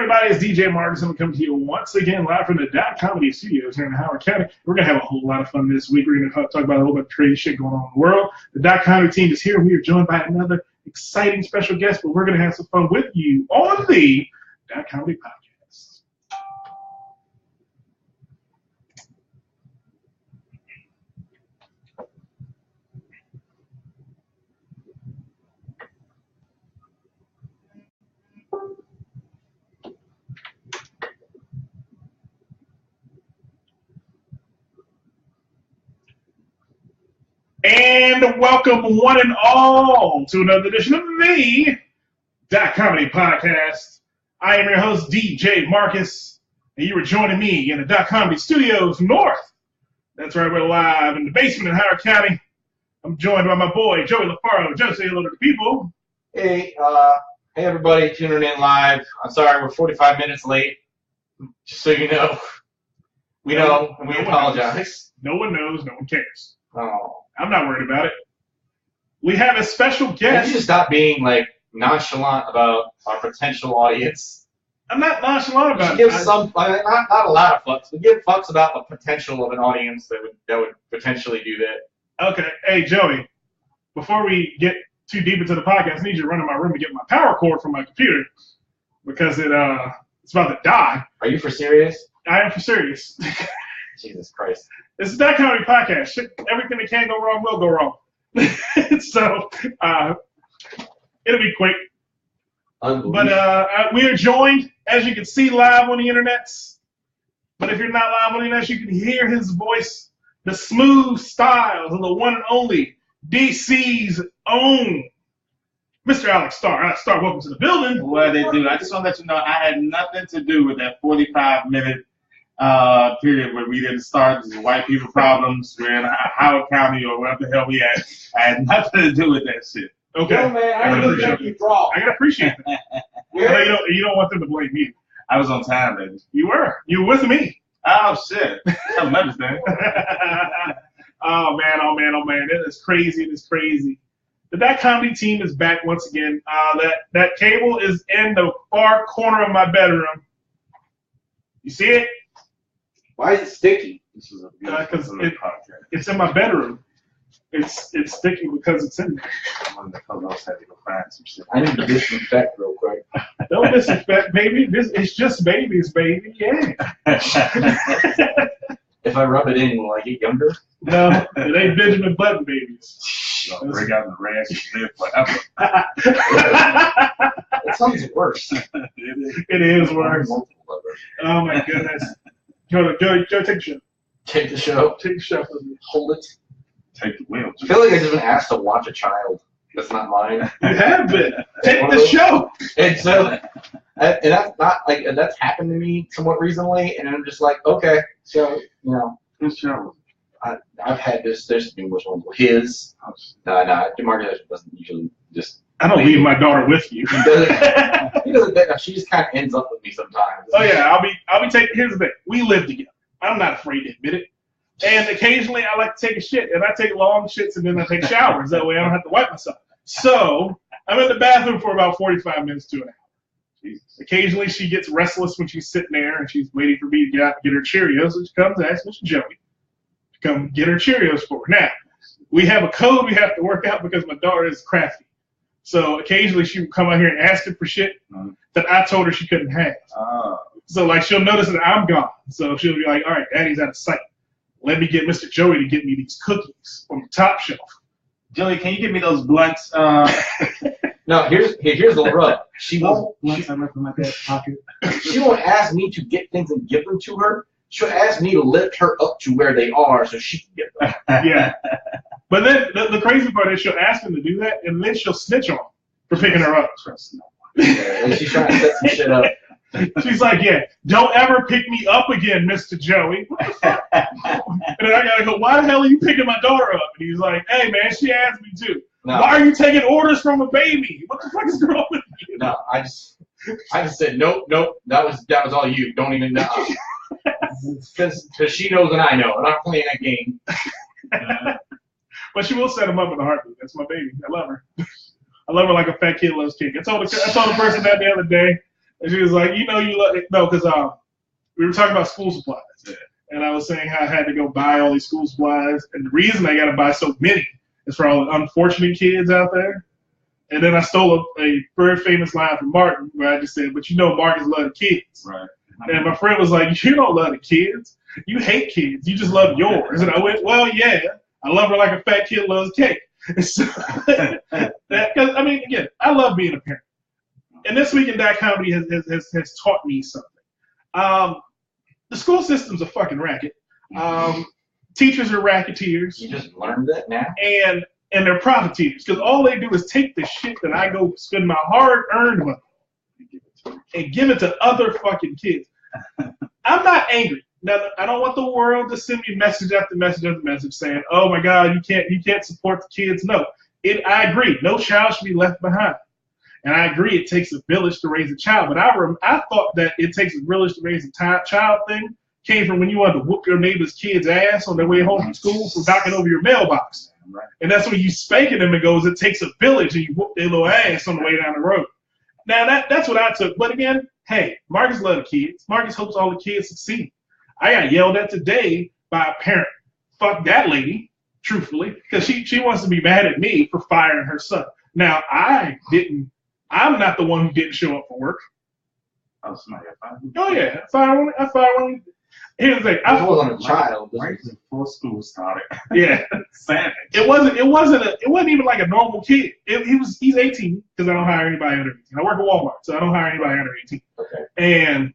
Everybody, it's DJ Marcus. I'm coming to you once again live from the Dotcomedy studios here in Howard County. We're going to have a whole lot of fun this week. We're going to talk about a whole bunch of crazy shit going on in the world. The Dotcomedy team is here. We are joined by another exciting special guest, but we're going to have some fun with you on the Dotcomedy podcast. And welcome one and all to another edition of the Dotcomedy podcast. I am your host, DJ Marcus, and you are joining me in the Dotcomedy studios north. That's right, we're live in the basement in Howard County. I'm joined by my boy, Joey LaFaro. Joe, say hello to the people. Hey, hey everybody tuning in live. I'm sorry we're 45 minutes late. Just so you know. We know, and we apologize. No one knows, no one cares. Oh. I'm not worried about it. We have a special Can guest. you just stop being like nonchalant about our potential audience? I'm not nonchalant about Give it. some, not a lot of fucks. We give fucks about the potential of an audience that would potentially do that. Okay, hey Joey, before we get too deep into the podcast, I need you to run in my room and get my power cord from my computer because it's about to die. Are you for serious? I am for serious. Jesus Christ. This is that comedy podcast. Shit, everything that can go wrong will go wrong. So it'll be quick. But we are joined, as you can see, live on the internets. But if you're not live on the internet, you can hear his voice, the smooth styles of the one and only DC's own Mr. Alex Starr. Alex Starr, welcome to the building. What they do? I just want to let you know I had nothing to do with that 45-minute period where we didn't start the white people problems. We're in Howard County or wherever the hell we at. I had nothing to do with that shit. Okay. Yo, man, I really think you draw. I can appreciate that. You don't want them to blame me. I was on time, baby. You were. You were with me. Oh, shit. I don't understand. Oh, man. It is crazy. It is crazy. The Dotcomedy team is back once again. That cable is in the far corner of my bedroom. You see it? Why is it sticky? This is a Because beautiful podcast. it's in my bedroom. It's sticky because it's in there. I'm on the clubhouse having to find some shit. I need to disinfect real quick. Don't disinfect, baby. It's just babies, baby. Yeah. If I rub it in, will I get younger? No, it ain't Benjamin Button babies. Bring out the rash and live forever. It sounds worse. It is worse. Oh my goodness. Joe, take the show. Take the show. Take the show for me. Hold it. Take the wheel. I feel like I've just been asked to watch a child. That's not mine. You have been. Take the show. And so, and that's not like, and that's happened to me somewhat recently, and I'm just like, okay, so, you know. This show. I've had this, there's numerous ones. His. No, DeMarcus doesn't usually just. I don't leave my daughter with you. He doesn't, she just kind of ends up with me sometimes. Oh yeah, I'll be taking. Here's the thing: we live together. I'm not afraid to admit it. And occasionally I like to take a shit, and I take long shits, and then I take showers. That way I don't have to wipe myself. So I'm in the bathroom for about 45 minutes to an hour. Jesus. Occasionally she gets restless when she's sitting there and she's waiting for me to get out and get her Cheerios. So she comes and asks Mr. Joey to come get her Cheerios for her. Now we have a code we have to work out because my daughter is crafty. So occasionally she would come out here and ask her for shit that I told her she couldn't have. So like she'll notice that I'm gone. So she'll be like, all right, Daddy's out of sight. Let me get Mr. Joey to get me these cookies from the top shelf. Joey, can you give me those blunts? No, here's the rub. She won't ask me to get things and give them to her. She'll ask me to lift her up to where they are so she can get them. Yeah. But then the crazy part is she'll ask him to do that, and then she'll snitch on him for picking her up. And she's trying to set some shit up. She's like, yeah, don't ever pick me up again, Mr. Joey. What the fuck? And then I gotta go, why the hell are you picking my daughter up? And he's like, hey man, she asked me to. No. Why are you taking orders from a baby? What the fuck is wrong with you? No, I just said nope. That was all you. Don't even know. Because she knows and I know. I'm not playing that game. But she will set him up with a heartbeat. That's my baby. I love her. I love her like a fat kid loves cake. I told the person that the other day. And she was like, you know, you love it. No, because we were talking about school supplies. Yeah. And I was saying how I had to go buy all these school supplies. And the reason I got to buy so many is for all the unfortunate kids out there. And then I stole a very famous line from Martin where I just said, but you know Marcus loves the kids. Right. And my friend was like, you don't love the kids. You hate kids. You just love yours. And I went, well, yeah. I love her like a fat kid loves cake. So, because, I mean, again, I love being a parent. And this week in Dotcomedy has taught me something. The school system's a fucking racket. Teachers are racketeers. You just learned that now? And they're profiteers. Because all they do is take the shit that I go spend my hard-earned money and give it to other fucking kids. I'm not angry. Now, I don't want the world to send me message after message after message saying, "Oh my God, you can't support the kids." No, I agree. No child should be left behind, and I agree. It takes a village to raise a child. But I thought that it takes a village to raise a child thing came from when you wanted to whoop your neighbor's kid's ass on their way home from school for knocking over your mailbox, and that's when you spanking them and goes, "It takes a village," and you whoop their little ass on the way down the road. Now that's what I took. But again, hey, Marcus loves the kids. Marcus hopes all the kids succeed. I got yelled at today by a parent. Fuck that lady, truthfully, because she wants to be mad at me for firing her son. Now, I'm not the one who didn't show up for work. Oh, somebody got fired. Oh, yeah. I fired one. Here's the thing. I wasn't a child. Right before school started. Yeah. Savage. It wasn't even like a normal kid. He's 18 because I don't hire anybody under 18. I work at Walmart, so I don't hire anybody under 18. Okay.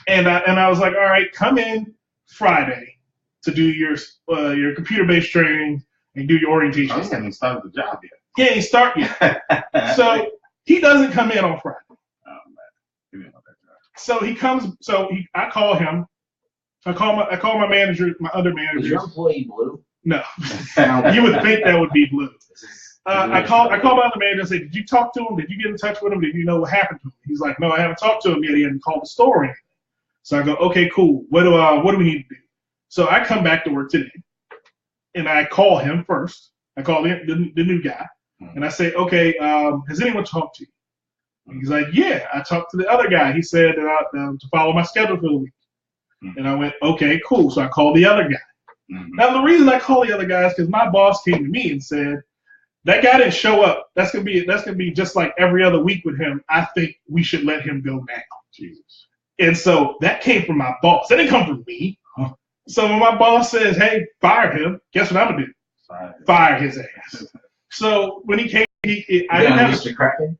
And I was like, all right, come in Friday to do your computer-based training and do your orientation. I haven't even started the job yet. He ain't start yet. So he doesn't come in on Friday. Oh man, he didn't know that job. So he comes. I call him. I call my manager, my other Is manager. your employee blue? No, you would think that would be blue. I call my other manager and say, did you talk to him? Did you get in touch with him? Did you know what happened to him? He's like, no, I haven't talked to him yet. He hasn't called the store or anything. So I go, okay, cool. What do we need to do? So I come back to work today, and I call him first. I call the new guy, and I say, okay, has anyone talked to you? And he's like, yeah, I talked to the other guy. He said that to follow my schedule for the week. And I went, okay, cool. So I called the other guy. Now the reason I call the other guy is because my boss came to me and said, that guy didn't show up. That's gonna be just like every other week with him. I think we should let him go now. Jesus. And so that came from my boss. That didn't come from me. So when my boss says, hey, fire him, guess what I'm going to do? Fire his ass. So when he came, I didn't have Mr. Kraken?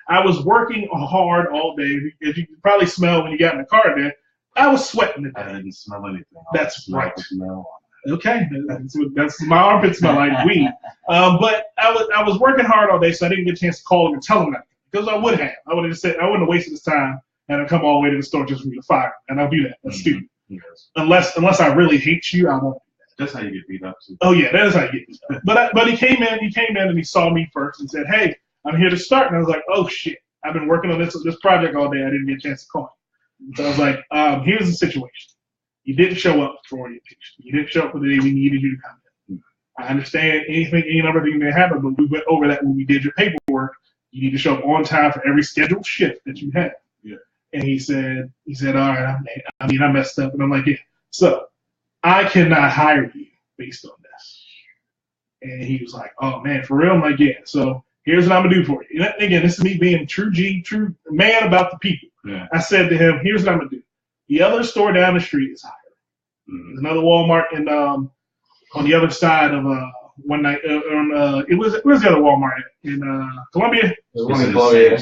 I was working hard all day. As you can probably smell when you got in the car there, I was sweating today. I didn't smell anything. That's right. Okay. That's my armpit smell like weed. But I was working hard all day, so I didn't get a chance to call him and tell him that. Because I would have. I would have just said, I wouldn't have wasted his time and I'd come all the way to the store just for me to fire him. And I'll do that. That's stupid. Yes. Unless I really hate you, I won't do that. That's how you get beat up too. Oh yeah, that is how you get beat up. But he came in and he saw me first and said, hey, I'm here to start. And I was like, oh shit, I've been working on this project all day. I didn't get a chance to call you. So I was like, here's the situation. You didn't show up for orientation. You didn't show up for the day we needed you to come in. I understand any number of things may happen, but we went over that when we did your paperwork. You need to show up on time for every scheduled shift that you have. Yeah. And he said, all right, I messed up. And I'm like, yeah. So I cannot hire you based on this. And he was like, oh man, for real? I'm like, yeah. So here's what I'm gonna do for you. And again, this is me being true man about the people. Yeah. I said to him, here's what I'm gonna do. The other store down the street is higher. There's another Walmart on the other side of one night. Where's the other Walmart in Columbia? There's one in Columbia.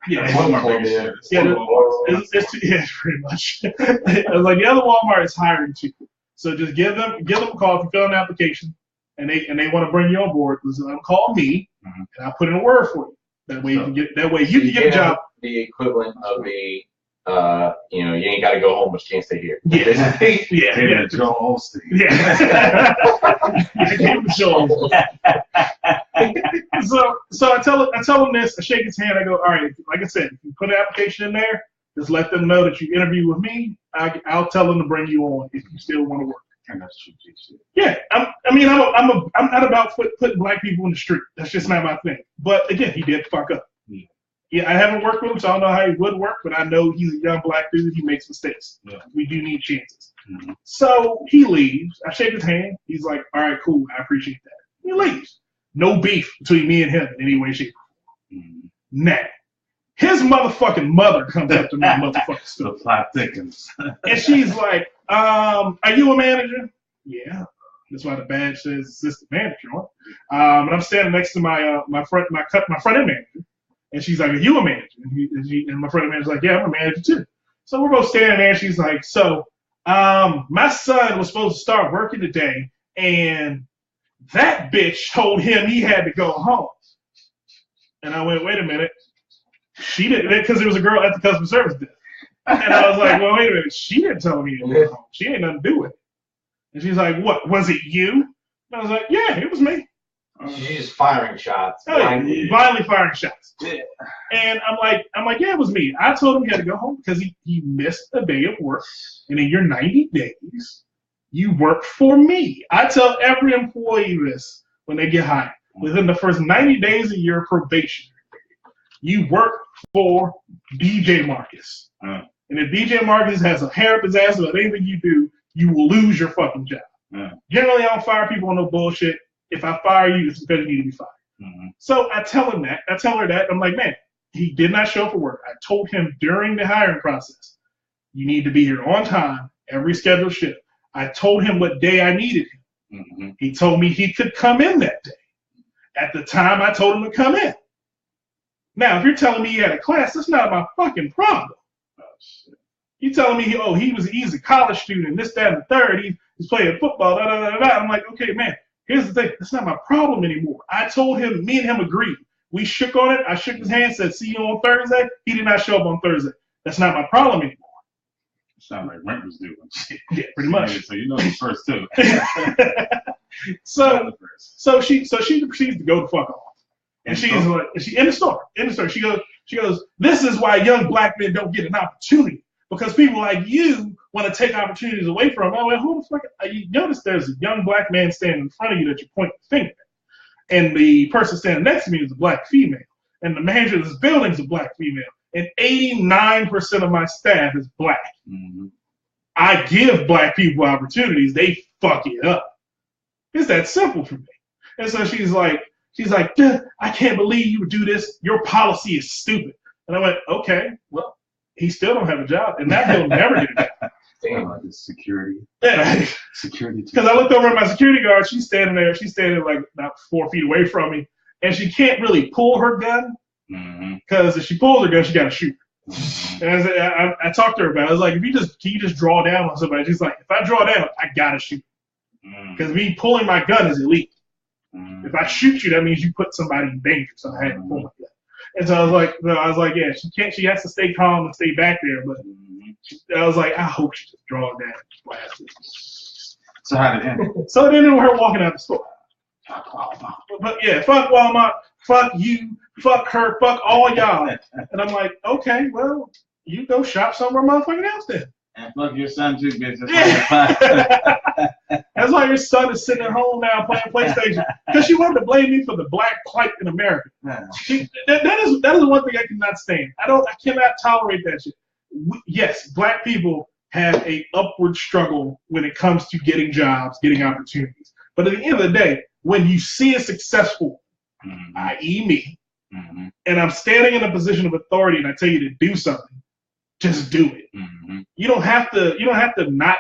Yeah, Columbia. Yeah, pretty much. I was like, the other Walmart is hiring too. So just give them a call if you fill out an application and they want to bring you on board. Call me and I'll put in a word for you. That way you can get a job. The equivalent of the you ain't got to go home, but you can't stay here. Yeah. Joel Osteen. Yeah. Give him Joel. So I tell him this. I shake his hand. I go, all right. Like I said, if you put an application in there, just let them know that you interview with me. I'll tell them to bring you on if you still want to work. And that's true. Yeah. I'm not about putting black people in the street. That's just not my thing. But again, he did fuck up. Yeah, I haven't worked with him, so I don't know how he would work, but I know he's a young black dude. He makes mistakes. Yeah. We do need chances. Mm-hmm. So he leaves. I shake his hand. He's like, all right, cool. I appreciate that. He leaves. No beef between me and him in any way, shape, or form. Mm-hmm. Now, his motherfucking mother comes up to me, motherfucking The stuff. plot thickens. And she's like, are you a manager? Yeah. That's why the badge says assistant manager on it. And I'm standing next to my front end manager. And she's like, are you a manager? And my front end manager's like, yeah, I'm a manager too. So we're both standing there, and she's like, so my son was supposed to start working today, and that bitch told him he had to go home. And I went, wait a minute. She didn't, because there was a girl at the customer service desk. And I was like, well, wait a minute. She didn't tell me to go home. She ain't nothing to do with it. And she's like, what, was it you? And I was like, yeah, it was me. She's just firing shots. Blindly firing shots. Yeah. And I'm like, yeah, it was me. I told him he had to go home because he missed a day of work. And in your 90 days, you work for me. I tell every employee this when they get hired. Within the first 90 days of your probation, you work for DJ Marcus. And if DJ Marcus has a hair up his ass about anything you do, you will lose your fucking job. Generally, I don't fire people on no bullshit. If I fire you, it's because you need to be fired. Mm-hmm. So I tell her that. I'm like, man, he did not show up for work. I told him during the hiring process, you need to be here on time, every scheduled shift. I told him what day I needed him. Mm-hmm. He told me he could come in that day. At the time, I told him to come in. Now, if you're telling me he had a class, that's not my fucking problem. Oh, shit. You telling me, he's a college student, this, that, and the third. He's playing football, da, da, da, da. I'm like, okay, man. Here's the thing. That's not my problem anymore. I told him, me and him agreed. We shook on it. I shook his hand, said, see you on Thursday. He did not show up on Thursday. That's not my problem anymore. Sound like rent was due. Yeah, pretty much. So you know the first too. so she proceeds to go the fuck off. And she's like, in the store. She goes, this is why young black men don't get an opportunity. Because people like you want to take opportunities away from them. I went, who the fuck? You notice there's a young black man standing in front of you that you point the finger at. And the person standing next to me is a black female. And the manager of this building is a black female. And 89% of my staff is black. Mm-hmm. I give black people opportunities. They fuck it up. It's that simple for me. And so she's like, I can't believe you would do this. Your policy is stupid. And I went, okay, well, he still don't have a job, and that he'll never get a job. Damn, like security. Yeah. Security. Because I looked over at my security guard. She's standing there. She's standing like about 4 feet away from me, and she can't really pull her gun because if she pulls her gun, she got to shoot. Mm-hmm. And I talked to her about it. I was like, can you just draw down on somebody? She's like, if I draw down, I gotta shoot. Because me pulling my gun is illegal. If I shoot you, that means you put somebody in danger. So I had to pull my gun. And so I was like, yeah, she has to stay calm and stay back there. But I was like, I hope she just draws down and blasts it. So how did it end? So it ended with her walking out the store. But yeah, fuck Walmart, fuck you, fuck her, fuck all y'all. And I'm like, okay, well, you go shop somewhere motherfucking else then. And fuck your son too, bitch. That's why your son is sitting at home now playing PlayStation. Because she wanted to blame me for the black plight in America. That is one thing I cannot stand. I cannot tolerate that shit. Yes, black people have a upward struggle when it comes to getting jobs, getting opportunities. But at the end of the day, when you see a successful, i.e. me, and I'm standing in a position of authority and I tell you to do something, just do it. You don't have to not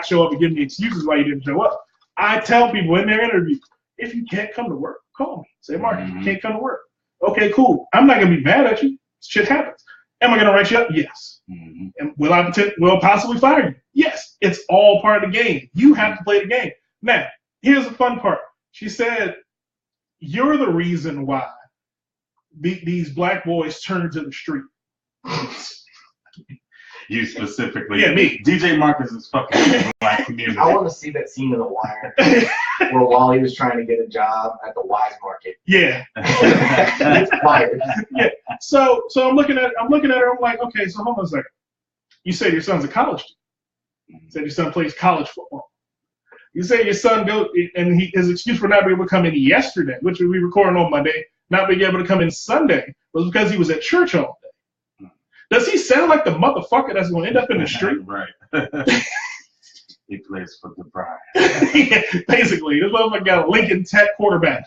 show up and give me excuses why you didn't show up. I tell people in their interviews, if you can't come to work, call me. Say, Mark, you can't come to work. Okay, cool. I'm not gonna be mad at you. Shit happens. Am I gonna write you up? Yes. And will I possibly fire you? Yes. It's all part of the game. You have to play the game. Now, here's the fun part. She said, you're the reason why these black boys turn to the street. You specifically. Yeah, me. DJ Marcus is fucking black community. I want to see that scene in The Wire where Wally was trying to get a job at the Wise Market. Yeah. It's fired. Yeah. So I'm looking at her. I'm like, okay, so hold on a second. You say your son's a college student. You said your son plays college football. You say your son goes, and his excuse for not being able to come in yesterday, which we recording on Monday. not being able to come in Sunday was because he was at church all day. Does he sound like the motherfucker that's going to end up in the street? Right. He plays for the Bride. Yeah, basically, this motherfucker got a Lincoln Tech quarterback.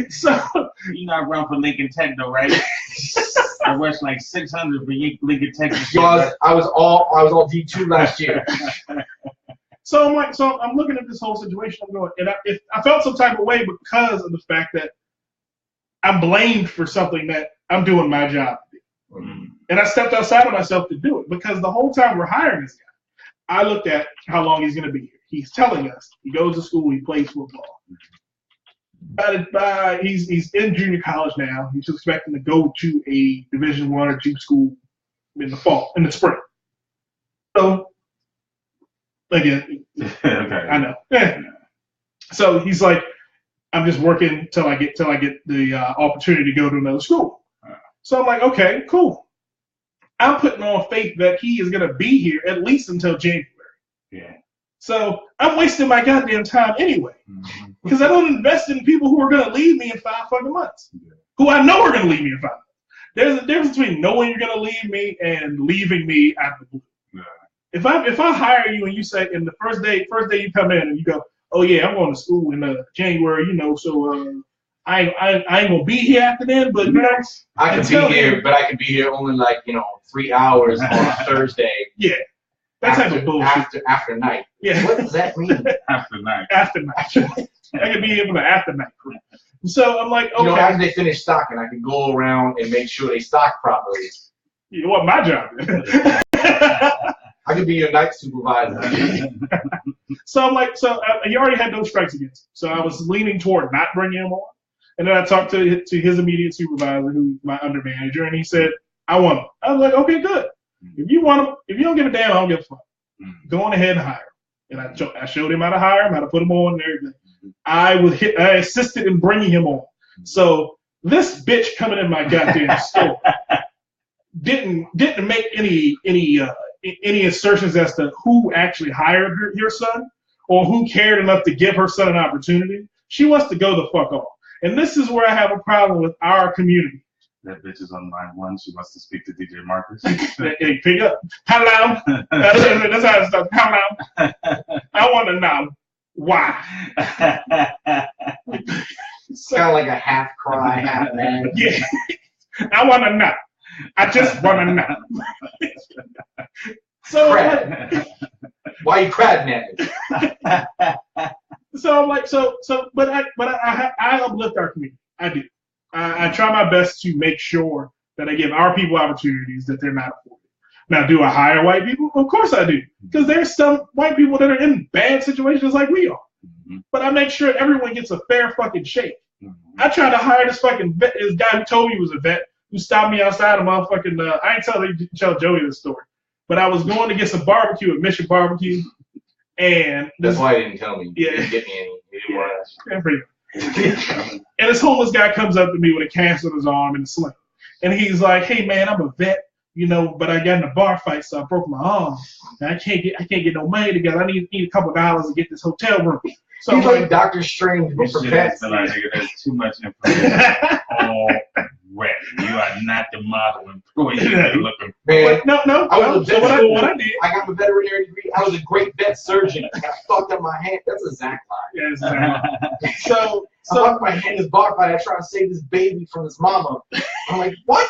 So You not run for Lincoln Tech though, right? I rushed like 600 for Lincoln Tech. I was all D2 last year. So I'm looking at this whole situation. I'm going, and I felt some type of way because of the fact that I'm blamed for something that I'm doing my job to do. Mm-hmm. And I stepped outside of myself to do it because the whole time we're hiring this guy, I looked at how long he's going to be here. He's telling us he goes to school, he plays football. He's in junior college now. He's expecting to go to a Division I or II school in the spring. So again, okay. I know. Yeah. So he's like, I'm just working till I get the opportunity to go to another school. So I'm like, okay, cool. I'm putting on faith that he is going to be here at least until January. Yeah. So I'm wasting my goddamn time anyway, because I don't invest in people who are going to leave me in 5 fucking months, who I know are going to leave me in 5 months. There's a difference between knowing you're going to leave me and leaving me out of the blue. Yeah. If I hire you and you say in the first day you come in and you go, oh yeah, I'm going to school in January, so I ain't gonna be here after then, but I can be here, but I can be here only 3 hours on a Thursday. Yeah. That type of bullshit. After night. Yeah. What does that mean? After night. After night. I could be here for the after night crew. So I'm like, okay. After they finish stocking, I can go around and make sure they stock properly. You know what my job is? I could be your night supervisor. So I'm like, he already had those strikes against him. So I was leaning toward not bringing him on. And then I talked to his immediate supervisor, who's my under manager, and he said, I want him. I was like, okay, good. If you want him, if you don't give a damn, I don't give a fuck. Go on ahead and hire him. And I showed him how to hire him, how to put him on and everything. I assisted in bringing him on. So this bitch coming in my goddamn store didn't make any assertions as to who actually hired your son or who cared enough to give her son an opportunity. She wants to go the fuck off. And this is where I have a problem with our community. That bitch is on line 1. She wants to speak to DJ Marcus. Hey, pick up. Hello. That's how it starts. Hello. I want to know why. It's kind of like a half cry, half mad. Yeah. I want to know. I just want to know. So why are you crying at me? So I'm like, but I uplift our community. I do. I try my best to make sure that I give our people opportunities that they're not afforded. Now, do I hire white people? Of course I do, because there's some white people that are in bad situations like we are. Mm-hmm. But I make sure everyone gets a fair fucking shake. Mm-hmm. I tried to hire this fucking vet, this guy who told me he was a vet, who stopped me outside of motherfucking. I ain't tell Joey this story, but I was going to get some barbecue at Mission Barbecue, and that's why he didn't tell me. Yeah, he didn't get me any. He didn't want to. And this homeless guy comes up to me with a cast on his arm and a sling, and he's like, "Hey man, I'm a vet, but I got in a bar fight, so I broke my arm, and I can't get no money together. I need a couple $2 to get this hotel room." So he's like Dr. Strange, but for pets. There's too much information already. You are not the model employee you're looking for. Man, no. So what I did, I got my veterinary degree. I was a great vet surgeon. I got fucked up my hand. That's a Zach lie. Yeah, it's exactly. So I fucked my hand in this bar fight. I tried to save this baby from his mama. I'm like, what?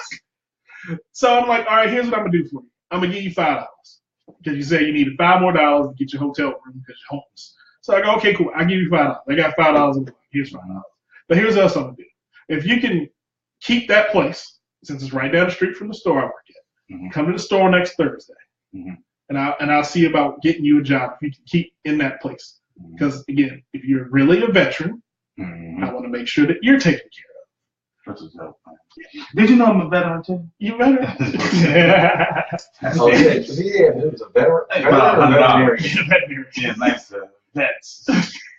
So I'm like, all right, here's what I'm gonna do for you. I'm gonna give you $5 because you say you needed $5 more to get your hotel room because you're homeless. So I go, okay, cool. I'll give you $5. I got $5 in the bank. Here's $5. But here's what else I'm gonna do. If you can keep that place, since it's right down the street from the store I work at, come to the store next Thursday, and I'll see about getting you a job if you can keep in that place. Because again, if you're really a veteran, I want to make sure that you're taken care of. Did you know I'm a veteran too? You veteran? Oh yeah, he was a veteran. Veterinarian. Yeah, nice vets.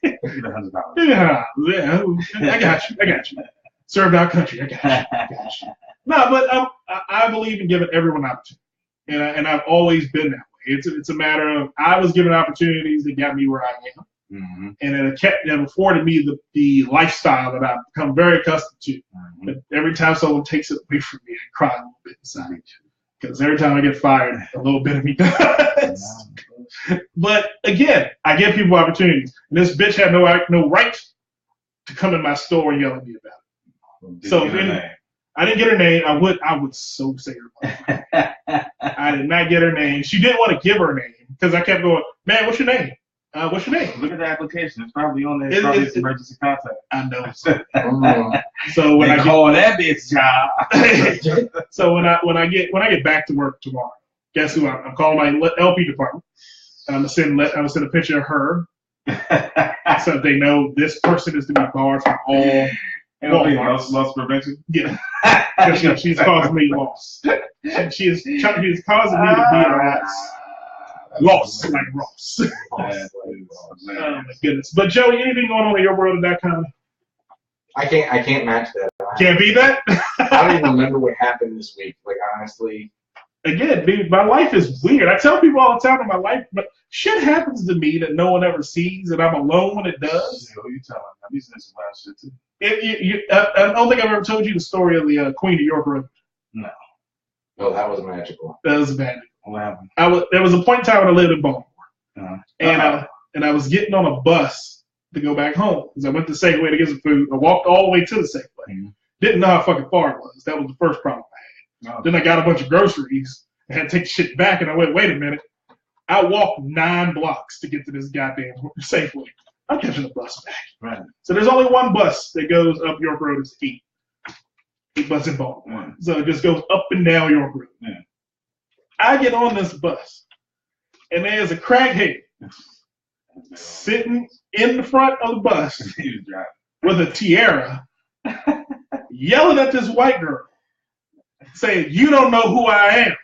$100. Yeah, I got you. Served our country. I got you. No, but I believe in giving everyone opportunity, and I've always been that way. It's a matter of I was given opportunities that got me where I am, Mm-hmm. And it afforded me the lifestyle that I've become very accustomed to. Mm-hmm. But every time someone takes it away from me, I cry a little bit inside. Because every time I get fired, a little bit of me does. But again, I give people opportunities. And this bitch had no right to come in my store and yell at me about it. So I didn't get her name. I would so say her name. I did not get her name. She didn't want to give her name because I kept going, man, what's your name? What's your name? Look at the application. It's probably on there. It's probably emergency contact. I know. So when I call that bitch job. So when I get back to work tomorrow, guess who I'm calling my LP department. I'm gonna send a picture of her, so they know this person is to be barred from all. Loss prevention. Yeah, she's causing me loss. She's causing me to be a loss, like Ross. Oh my goodness! But Joey, anything going on in your world of .com? I can't match that. Can't beat that. I don't even remember what happened this week. Like honestly. Again, dude, my life is weird. I tell people all the time in my life, but shit happens to me that no one ever sees, and I'm alone when it does. Who you telling? I'm using this wild shit too. I don't think I've ever told you the story of the Queen of York Road. No. Oh, that was magical. That was magical. What happened? There was a point in time when I lived in Baltimore, Uh-huh. and I was getting on a bus to go back home because I went to Safeway to get some food. I walked all the way to the Safeway. Mm-hmm. Didn't know how fucking far it was. That was the first problem I had. Oh. Then I got a bunch of groceries and had to take shit back, and I went, wait a minute. I walked 9 blocks to get to this goddamn Safeway. I'm catching the bus back. Right. So there's only one bus that goes up York Road. It's 8 bus in Baltimore. So it just goes up and down York Road. Yeah. I get on this bus, and there's a crackhead sitting in the front of the bus with a tiara, yelling at this white girl, saying, "You don't know who I am.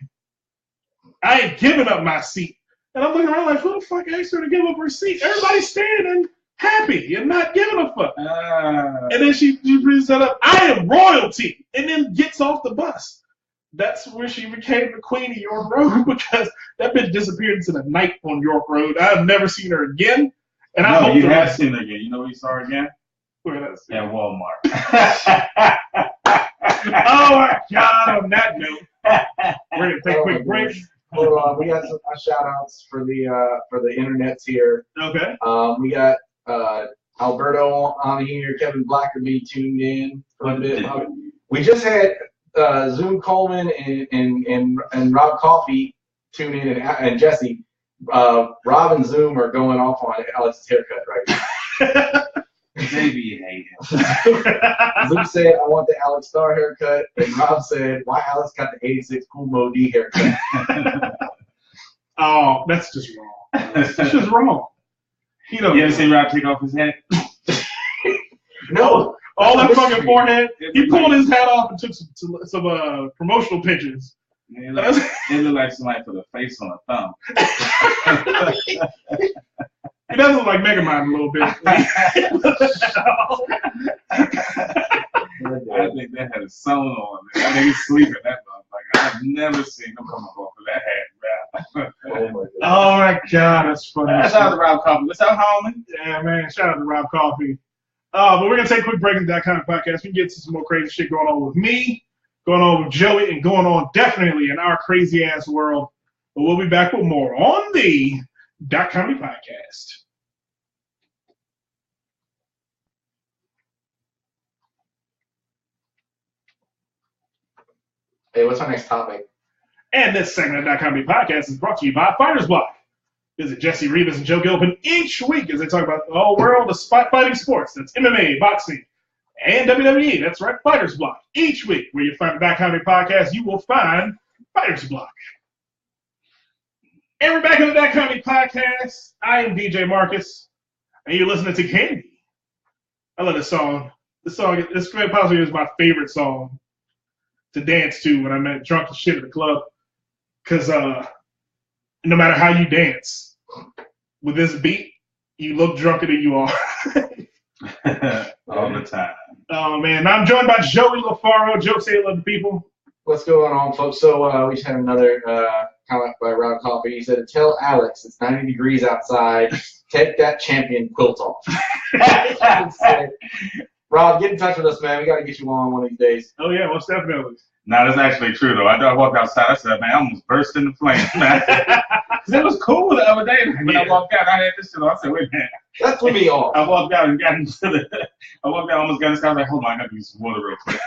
I ain't giving up my seat." And I'm looking around like, who the fuck asked her to give up her seat? Everybody's standing happy and not giving a fuck. And then she brings that up, "I am royalty," and then gets off the bus. That's where she became the Queen of York Road, because that bitch disappeared into the night on York Road. I've never seen her again. And I hope you have seen her again. You know where you saw her again? Where else? At Walmart. Oh my God! On that note, we're gonna take a quick break. Well, we got some shout outs for the internets here. Okay. We got Alberto on here, Kevin Blackerby tuned in for a bit. We just had Zoom Coleman and Rob Coffey tune in, and Jesse. Rob and Zoom are going off on Alex's haircut right now. Maybe you hate him. Zoom said, "I want the Alex Starr haircut," and Rob said, "Why Alex got the '86 Cool Mo D haircut?" Oh, that's just wrong. That's just wrong. You ever seen Rob take off his hat? No. All that fucking forehead. He pulled his hat off and took some promotional pictures. It looked like somebody put a face on a thumb. He does look like Megamind a little bit. I think that had a sewn on it. I think he's sleeping that motherfucker. I've never seen him come off of that hat, bro. Oh my God, that's funny. Shout out to Rob Coffey. What's up, homie? Yeah, man. Shout out to Rob Coffey. But we're gonna take a quick break in that kind of podcast. We can get to some more crazy shit going on with me, going on with Joey, and going on definitely in our crazy ass world. But we'll be back with more on the Dotcomedy podcast. Hey, what's our next topic? And this segment of Dotcomedy podcast is brought to you by Fighters Block. Visit Jesse Rivas and Joe Gilpin each week as they talk about the whole world of fighting sports. That's MMA, boxing, and WWE. That's right, Fighters Block. Each week, where you find the Dotcomedy podcast, you will find Fighters Block. And we're back on the Dotcomedy podcast. I am DJ Marcus, and you're listening to Candy. I love this song. This possibly is my favorite song to dance to when I'm drunk as shit at the club. Because no matter how you dance, with this beat, you look drunker than you are. All the time. Oh, man. Now I'm joined by Joey LaFaro. Joe, say hello to people. What's going on, folks? So we just had another comment by Rob Coffee. He said, "Tell Alex it's 90 degrees outside. Take that champion quilt off." Rob, get in touch with us, man. We got to get you on one of these days. Oh yeah, most definitely. No, that's actually true though. I walked outside. I said, man, I almost burst into flames, man. Cause it was cool the other day. When I walked out, I had this shit on. I said, wait a minute. That threw me off. I walked out and got into the. I walked out, almost got in the sky. I was like, hold on, I gotta use some water real quick.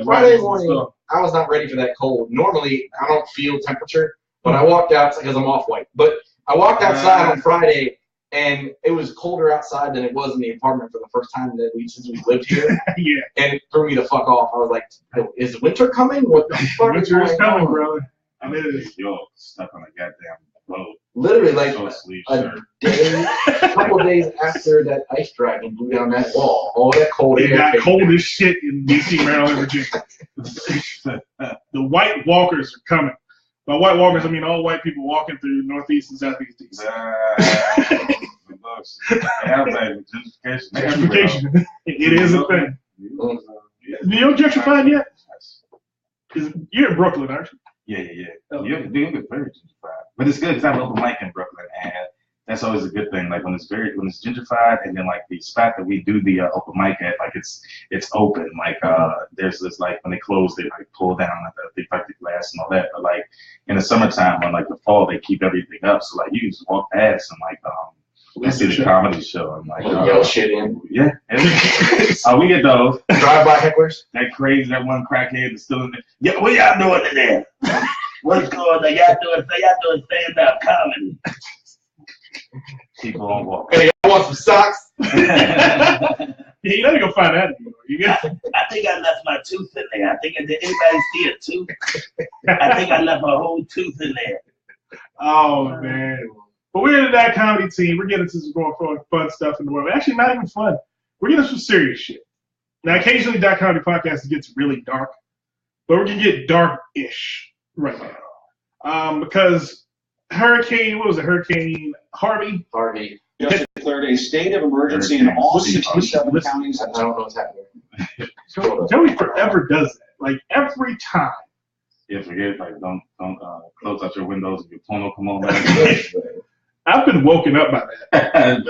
Friday morning, I was not ready for that cold. Normally, I don't feel temperature, but I walked out because I'm off white. But I walked outside on Friday, and it was colder outside than it was in the apartment for the first time since we lived here. Yeah. And it threw me the fuck off. I was like, is winter coming? What the fuck winter is coming, brother. I mean, you're stuck on a goddamn boat. Literally, like a couple of days after that ice dragon blew down that wall, all that cold air. It got cold as shit in D.C., Maryland, Virginia. The White Walkers are coming. By White Walkers, I mean all white people walking through Northeast and Southeast D.C. Gentrification. It is a thing. New York gentrified yet? You're in Brooklyn, aren't you? Yeah. Oh. You're very gentrified. But it's good because I have open mic in Brooklyn, and that's always a good thing. Like when it's gentrified, and then like the spot that we do the open mic at, like it's open. Like there's this like when they close, they like pull down like they fight the glass and all that. But like in the summertime, when like the fall, they keep everything up. So like you can just walk past and like I see the comedy show and like yell shit in. Yeah. We get those drive-by hecklers. That one crackhead is still in there. Yeah, what y'all doing in there? What's going on? Y'all doing stand-up comedy. People on walk. Hey, y'all want some socks? You never gonna find that anymore. I think I left my tooth in there. I think did anybody see a tooth? I think I left a whole tooth in there. Oh man. But we're in the Dotcomedy team. We're getting to some going fun stuff in the world. Actually, not even fun. We're getting some serious shit. Now, occasionally, Dotcomedy podcast gets really dark, but we're gonna get dark-ish right now. Because Hurricane Harvey? Harvey just declared a state of emergency in all 67 counties. I don't know what's happening. Joey forever does that. Like every time. Yeah, forget like don't close out your windows if your porno come on. I've been woken up by that.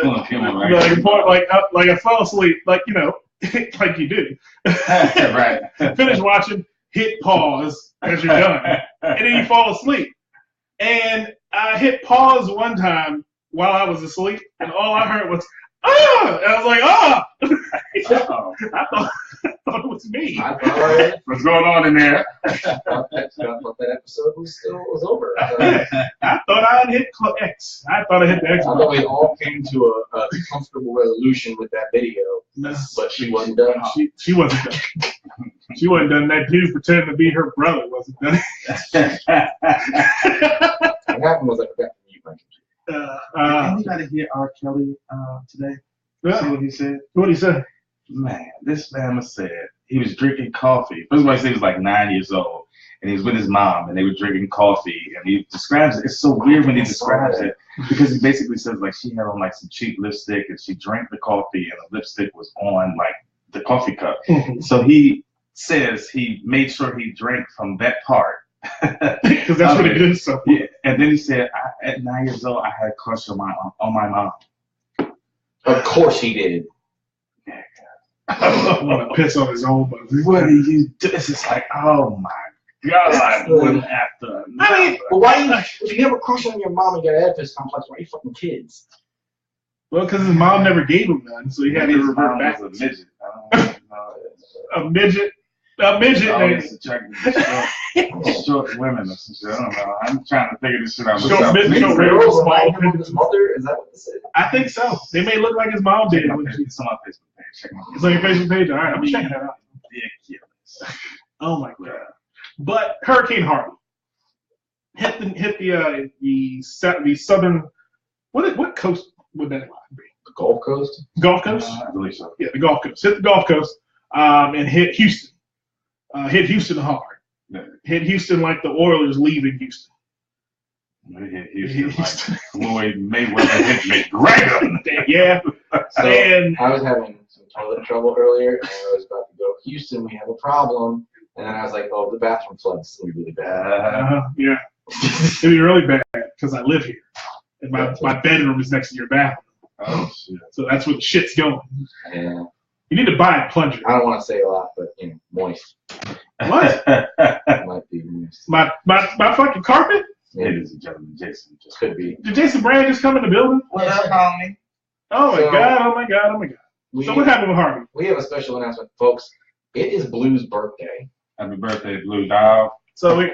like I fell asleep, like you know, like you do. Right. Finish watching, hit pause as you're done, and then you fall asleep. And I hit pause one time while I was asleep, and all I heard was "ah!" And I was like, "Ah!" I thought it was me. What's going on in there? I thought that episode was over. I thought I had hit X. I thought I hit the X. I thought we all came to a comfortable resolution with that video, but she wasn't done. She wasn't done. She wasn't done. That dude pretending to be her brother wasn't done. What happened was I forgot to mute my computer. Did anybody hear R. Kelly today? See what he said? What did he say? Man, this man said he was drinking coffee. First of all, he said he was like 9 years old, and he was with his mom, and they were drinking coffee. And he describes it. It's so weird when he describes it because he basically says like she had on like some cheap lipstick, and she drank the coffee, and the lipstick was on like the coffee cup. So he says he made sure he drank from that part. Because that's what he did. So yeah, and then he said, at 9 years old, I had a crush on my mom. Of course he did. I want to piss on his own mother. What do you do? It's just like, oh my God, I wouldn't have to. I mean, well, why if you have a crush on your mom and got an Oedipus complex, why are you fucking kids? Well, because his mom never gave him none, so he had to revert back. Was a midget. A midget. A midget. Short women or some shit. I don't know. I'm trying to figure this shit out. Short midget. Girls remind him of his mother? Is that what this is? I think so. They may look like his mom did. It's on my Facebook page. Check my It's on your Facebook page? All right, I'm checking that out. Ridiculous. Oh my God. But Hurricane Harvey hit the southern. What coast would that be? The Gulf Coast? Gulf Coast? I believe so. Yeah, the Gulf Coast. Hit the Gulf Coast and hit Houston. Hit Houston hard. Yeah. Hit Houston like the Oilers leaving Houston. We hit Houston like Floyd Mayweather hit McGregor. Yeah. So and I was having some toilet trouble earlier, and I was about to go, Houston, we have a problem. And then I was like, oh, the bathroom flood's gonna be really bad. Yeah. It'd be really bad because I live here. And my bedroom is next to your bathroom. Oh, shit. So that's where the shit's going. Yeah. You need to buy a plunger. I don't want to say a lot, but moist. What? Might be moist. My fucking carpet? Ladies and gentlemen, Jason just Could be. Did Jason Brand just come in the building? What up, homie? Oh my So- god, oh my god, oh my god. So what happened with Harvey? We have a special announcement, folks. It is Blue's birthday. Happy birthday, Blue Dog. So What's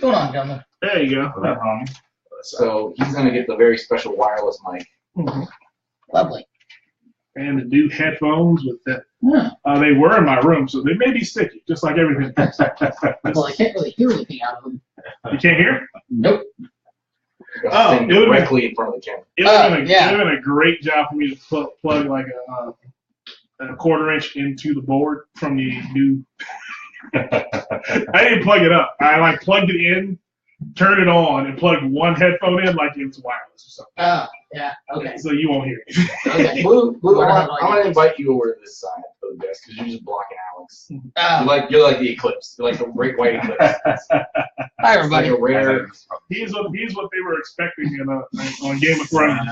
going on, gentlemen? there you go. What up, homie? So he's going to get the very special wireless mic. Lovely. And the new headphones with that. Yeah. They were in my room, so they may be sticky, just like everything. Well, I can't really hear anything out of them. You can't hear? Nope. Oh, Sitting it would've directly in front of the camera. It would have yeah. been a great job for me to plug like a 1/4 inch into the board from the new. I didn't plug it up. I like plugged it in, turned it on, and plugged one headphone in like it was wireless or something. Oh, yeah. Okay. So you won't hear it. Okay. Blue, Well, I'm going to invite you over to this side of the desk because you're just blocking Alex. You're like the eclipse. You're like the great white eclipse. Hi, It's like everybody. a rare. He's what they were expecting on Game of Thrones.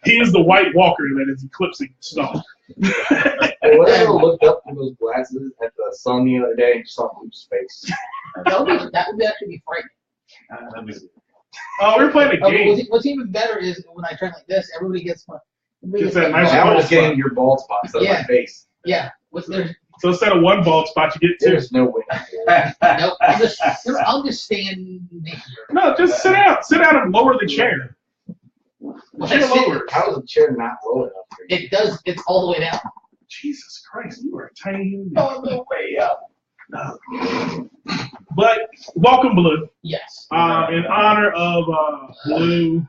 He is the White Walker that is eclipsing the star. Hey, whatever looked up through those glasses at the sun the other day and saw Blue's face. That would actually be frightening. Oh, we were playing a Oh, game. what's even better is when I turn like this, everybody gets my. Gets that nice Now bald we're just getting spot. your bald spot instead of my Yeah. face. Yeah. What's there? So instead of one bald spot, you get two. There's no way. Nope. I'll just stand here. No, just sit out. Sit out and lower the chair. Well, Chair that's it. lower. How is the chair not low enough for you? It does. It's all the way down. Jesus Christ, you are a tiny. All the way up. But welcome, Blue. Yes. In honor of Blue.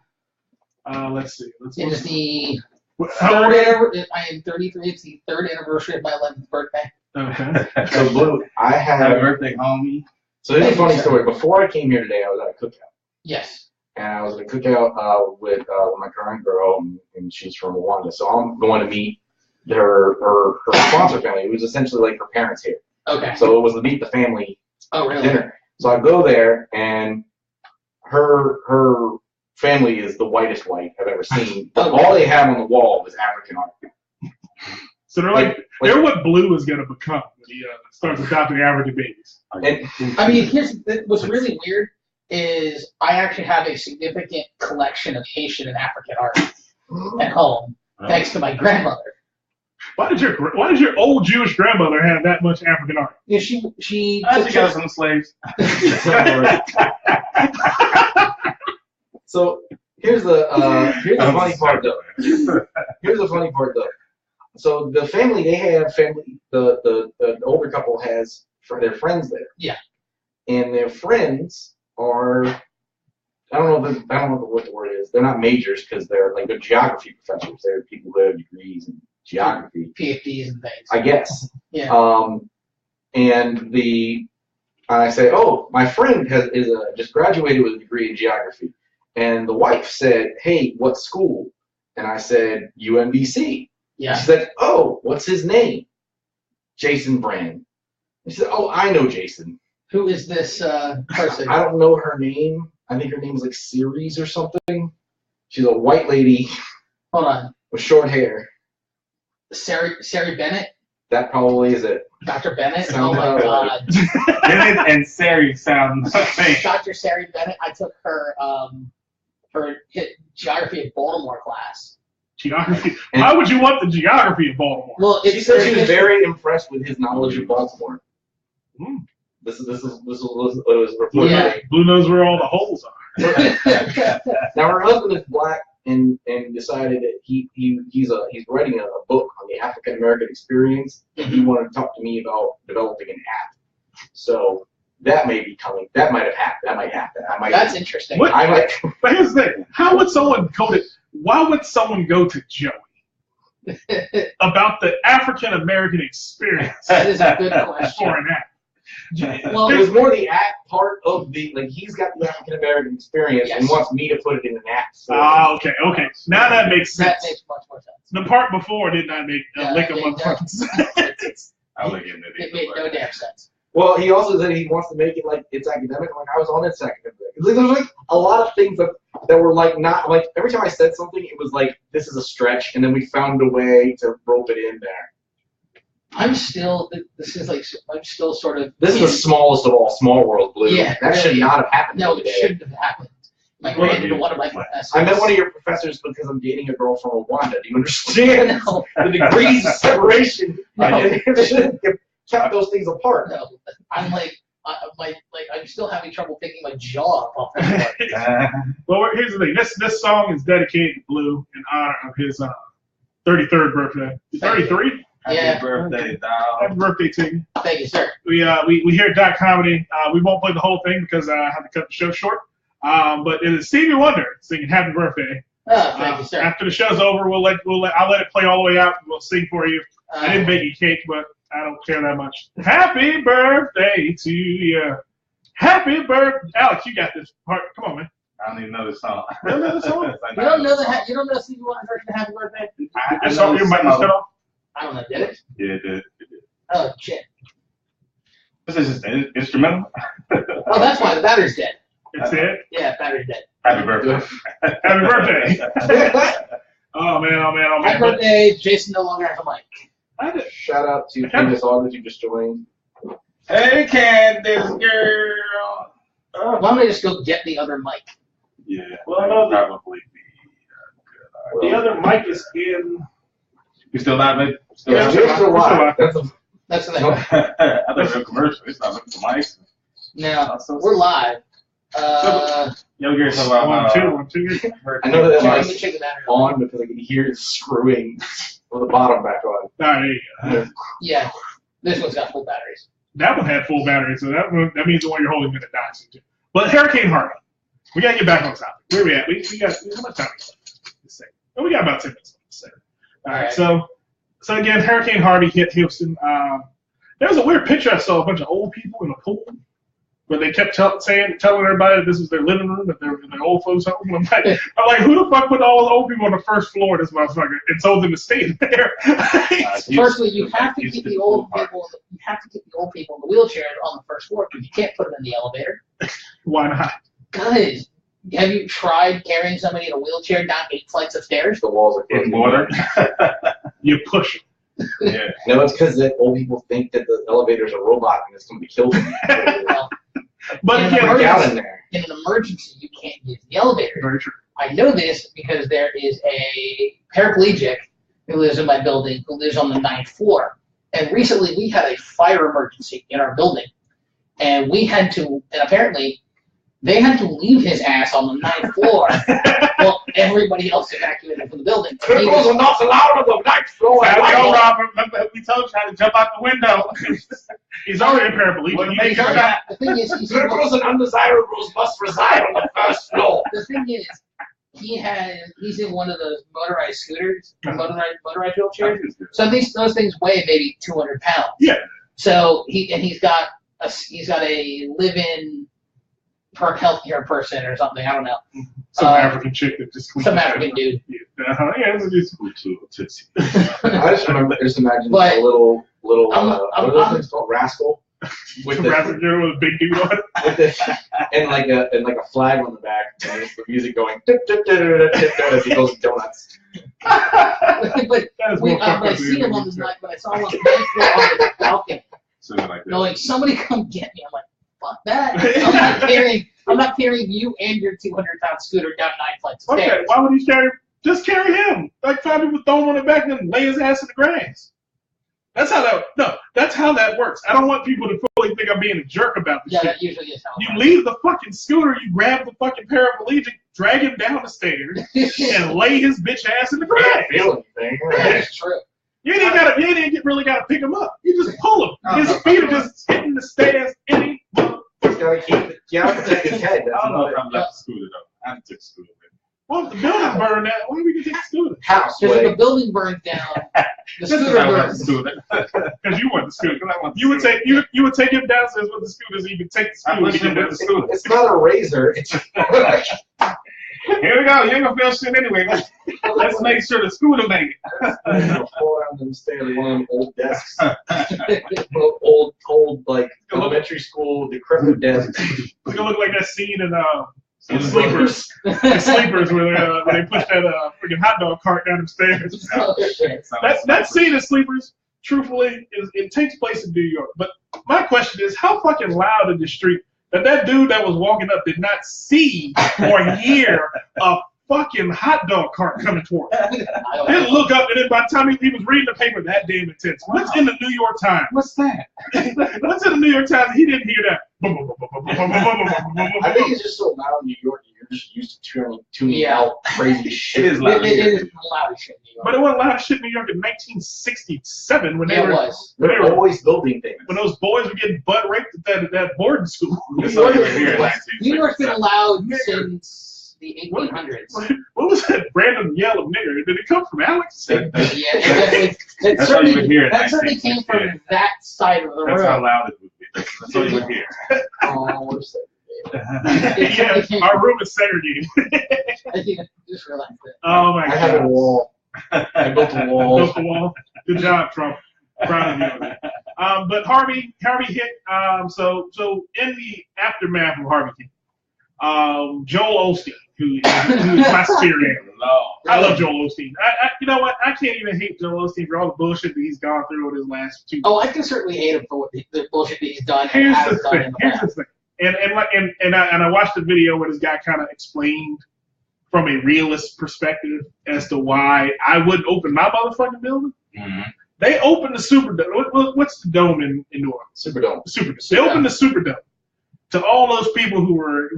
Let's see. It is the How old third are you? I am 33. It's the third anniversary of my 11th birthday. Okay. So Blue, I Happy have. birthday, homie. So here's a funny story. Before I came here today, I was at a cookout. Yes. And I was at a cookout with my current girl, and she's from Rwanda. So I'm going to meet her sponsor family, who's essentially like her parents here. Okay. So it was to meet the family Oh, at really? dinner. So I go there, and her family is the whitest white I've ever seen. But all they have on the wall was African art. So they're what Blue is going to become when he starts adopting African babies. And I mean, what's really weird is I actually have a significant collection of Haitian and African art at home, thanks to my grandmother. Why did your old Jewish grandmother have that much African art? Yeah, she I got some slaves. so here's the funny part though. Here's the funny part though. So the family the older couple has their friends there. Yeah. And their friends are I don't know what the word is. They're not majors because they're geography professors. They're people who have degrees in geography. PhDs and things. I guess. Yeah. And I say, oh, my friend just graduated with a degree in geography. And the wife said, hey, what school? And I said, UMBC. Yeah. She said, oh, what's his name? Jason Brand. She said, oh, I know Jason. Who is this person? I don't know her name. I think her name's like Ceres or something. She's a white lady Hold on. with short hair. Sari Bennett? That probably is it. Dr. Bennett? Sounds Oh my about God. Bennett and Sari sound the same. Dr. Sari Bennett, I took her geography at Baltimore class. Geography. Why would you want the geography of Baltimore? Well, She said she was very impressed with his knowledge of Baltimore. Hmm. This is what it was reported. Yeah. Blue knows where all the holes are. Now her husband is black and decided that he's writing a book on the African American experience, and he wanted to talk to me about developing an app. So that may be coming. That might have happened. That might happen. That's interesting. What? I might. But here's the thing. How would someone why would someone go to Joey about the African American experience That is a good question. for an app? Well, It was more the app part of he's got the African American experience and Yes. wants me to put it in an app. So Okay. Now that makes that sense. makes much more sense. The part before did not make a Yeah, lick of it motherfucking does. sense. I would get It made no damn sense. Well, he also said he wants to make it like it's academic. Like I was on its academic. There's like a lot of things that were like not like every time I said something, it was like this is a stretch, and then we found a way to rope it in there. I'm still. This is like I'm still sort of. This is the smallest of all Small World Blue. Yeah, that should not have happened. No, it today. shouldn't have happened. Like ran into one of my professors. I met one of your professors because I'm dating a girl from Rwanda. Do you understand No. the degrees of separation? No. You kept those things apart. No, I'm like, I'm still having trouble picking my jaw up off the Well, here's the thing. This song is dedicated to Blue in honor of his 33rd birthday. 33? Happy Yeah. birthday, dog. Happy birthday to you. Thank you, sir. We here at Dotcomedy, we won't play the whole thing because I have to cut the show short. But it is Stevie Wonder singing "Happy Birthday." Oh, thank you, sir. After the show's over, I'll let it play all the way out. And we'll sing for you. I didn't bake you cake, but I don't care that much. Happy birthday to you. Happy birthday, Alex. You got this part. Come on, man. I don't even know the song. You don't know the song? You don't know that? You don't know Stevie Wonder's version of Happy Birthday? I This song, know your mic some is of cut it. off. I don't know. Did it? Yeah, it did. Oh shit. This is just an instrumental. Oh, that's why the battery's dead. It's it. Yeah, battery's dead. Happy birthday. Happy birthday. Oh man, oh man, oh man. Happy birthday, Jason no longer has a mic. Shout out to Candace August who just joined. Hey, Candace girl. Why don't I just go get the other mic? Yeah. Well, no, probably be The other mic is in. You still live, mate? Still Yeah, live? You're still live. That's a, That's the thing. I thought it was a commercial. It's not looking for mics. No, we're live. Yo, here's about One, two. I know that Let me mic's check the battery. on because I can hear it screwing with the bottom back on. There you go. Yeah, this one's got full batteries. That one had full battery, so that means the one you're holding minute dies too. But Hurricane Harvey, we gotta get back on topic. Where are we at? We got how much time? We got about 10 minutes left. All right. So again, Hurricane Harvey hit Houston. There was a weird picture I saw, a bunch of old people in a pool, but they kept telling everybody that this was their living room, that they're in their old folks' home. I'm like, who the fuck put all the old people on the first floor of this motherfucker and told them to stay there? Firstly, you have to keep the old people. You have to keep the old people in the wheelchairs on the first floor because you can't put them in the elevator. Why not? Guys, have you tried carrying somebody in a wheelchair down 8 flights of stairs? The walls are With getting water. You push them. Yeah. No, it's because old people think that the elevator's a robot and it's going to be killed. Well, But in, you an can't Break out in emergency, there. in an emergency, you can't use the elevator. Very true. I know this because there is a paraplegic who lives in my building who lives on the 9th floor. And recently we had a fire emergency in our building. And we had to, and apparently they had to leave his ass on the 9th floor while everybody else evacuated from the building. And he Criminals was- are not allowed on the ninth floor. I Go, know, Robert. We told you how to jump out the window. He's already a paraplegic. Well, You make can sure come that- out. the thing is, he's Criminals and undesirables must reside on the first floor. the thing is, he's in one of those motorized scooters, motorized wheelchairs. So those things weigh maybe 200 pounds. Yeah. So he's got a live-in healthcare person or something. I don't know. Some African chick that just Some African dude. Yeah, it's just I just imagine But- a little I'm- what are those things called? Rascal? With the, African girl with a big dude on it. with the, and like a flag on the back, and it's the music going tip, tip, tip, tip, tip, tip, as he goes donuts. But That is more fucked I up see than him on you the said. night, but I saw him on the 9th floor on the balcony. Something like that. Going, somebody come get me. I'm like, fuck that. I'm not carrying you and your 200-pound scooter down 9 flights of Okay, stairs. why would he carry? Just carry him. Like 5 people throw him on the back and then lay his ass in the grass. That's how that works. I don't want people to fully think I'm being a jerk about this Yeah, shit. that usually is how You it leave the fucking scooter, you grab the fucking paraplegic, drag him down the stairs, and lay his bitch ass in the grass. Feel anything? That's true. You ain't really gotta pick him up. You just pull him. His feet are just hitting the stairs any Just gotta keep protect his head. I That's don't know about if it. I'm left the scooter though. I took the scooter with me. Well, if the building burned down, why do we get the scooter? House Because if way. the building burns down, the Just 'cause scooter I want the burns. scooter. Because you want the scooter. Because I want the You would scooter. take you would take him downstairs with the scooter so you could take the I scooter. wish to him get with the the scooter. It's not a razor. It's Here we go. You ain't gonna feel shit anyway. Let's make sure the scooter make it. Fall down them stairs, one of them old desks. old, like, elementary school decrepit desks. It's gonna look like that scene in Sleepers. The Sleepers where they push that freaking hot dog cart down the stairs. Oh, shit. That scene in Sleepers, truthfully, it takes place in New York. But my question is, how fucking loud in the street that dude that was walking up did not see or hear a fucking hot dog cart coming toward him? Didn't look up, and then by the time he was reading the paper, that damn intense. What's in the New York Times? What's that? What's in the New York Times? He didn't hear that. I think it's just so loud in New York, you're just used to tuning out crazy shit. It is loud. It is loud as shit in New York. But it wasn't loud shit in New York in 1967 when they Yeah, were it was. when they They're were always building things. when those boys were getting butt raped at that boarding school. That's all you would hear in New York's been 1967. loud since the 1800s. What was that random yell of nigger? Did it come from Alex? Yeah, it That's all you would hear in that certainly came 1968. from that side of the That's how room. loud it would be. That's all you would hear. Oh, we're so Yeah, our room is segregated. I just realized that. Oh my I have a god. wall. I built a wall. Built the wall. Good job, Trump. Proud of you. But Harvey hit. So in the aftermath of Harvey hit, Joel Osteen, who is my spirit animal. I love Joel Osteen. You know what? I can't even hate Joel Osteen for all the bullshit that he's gone through with his last 2 years. Oh, I can certainly hate him for what the bullshit that he's done and Here's has the done thing. in the Here's past. the thing. And I watched the video where this guy kind of explained from a realist perspective as to why I wouldn't open my motherfucking building. Mm-hmm. They opened the Superdome. What's the dome in New Orleans? Superdome. The Superdome. They opened the Superdome to all those people who were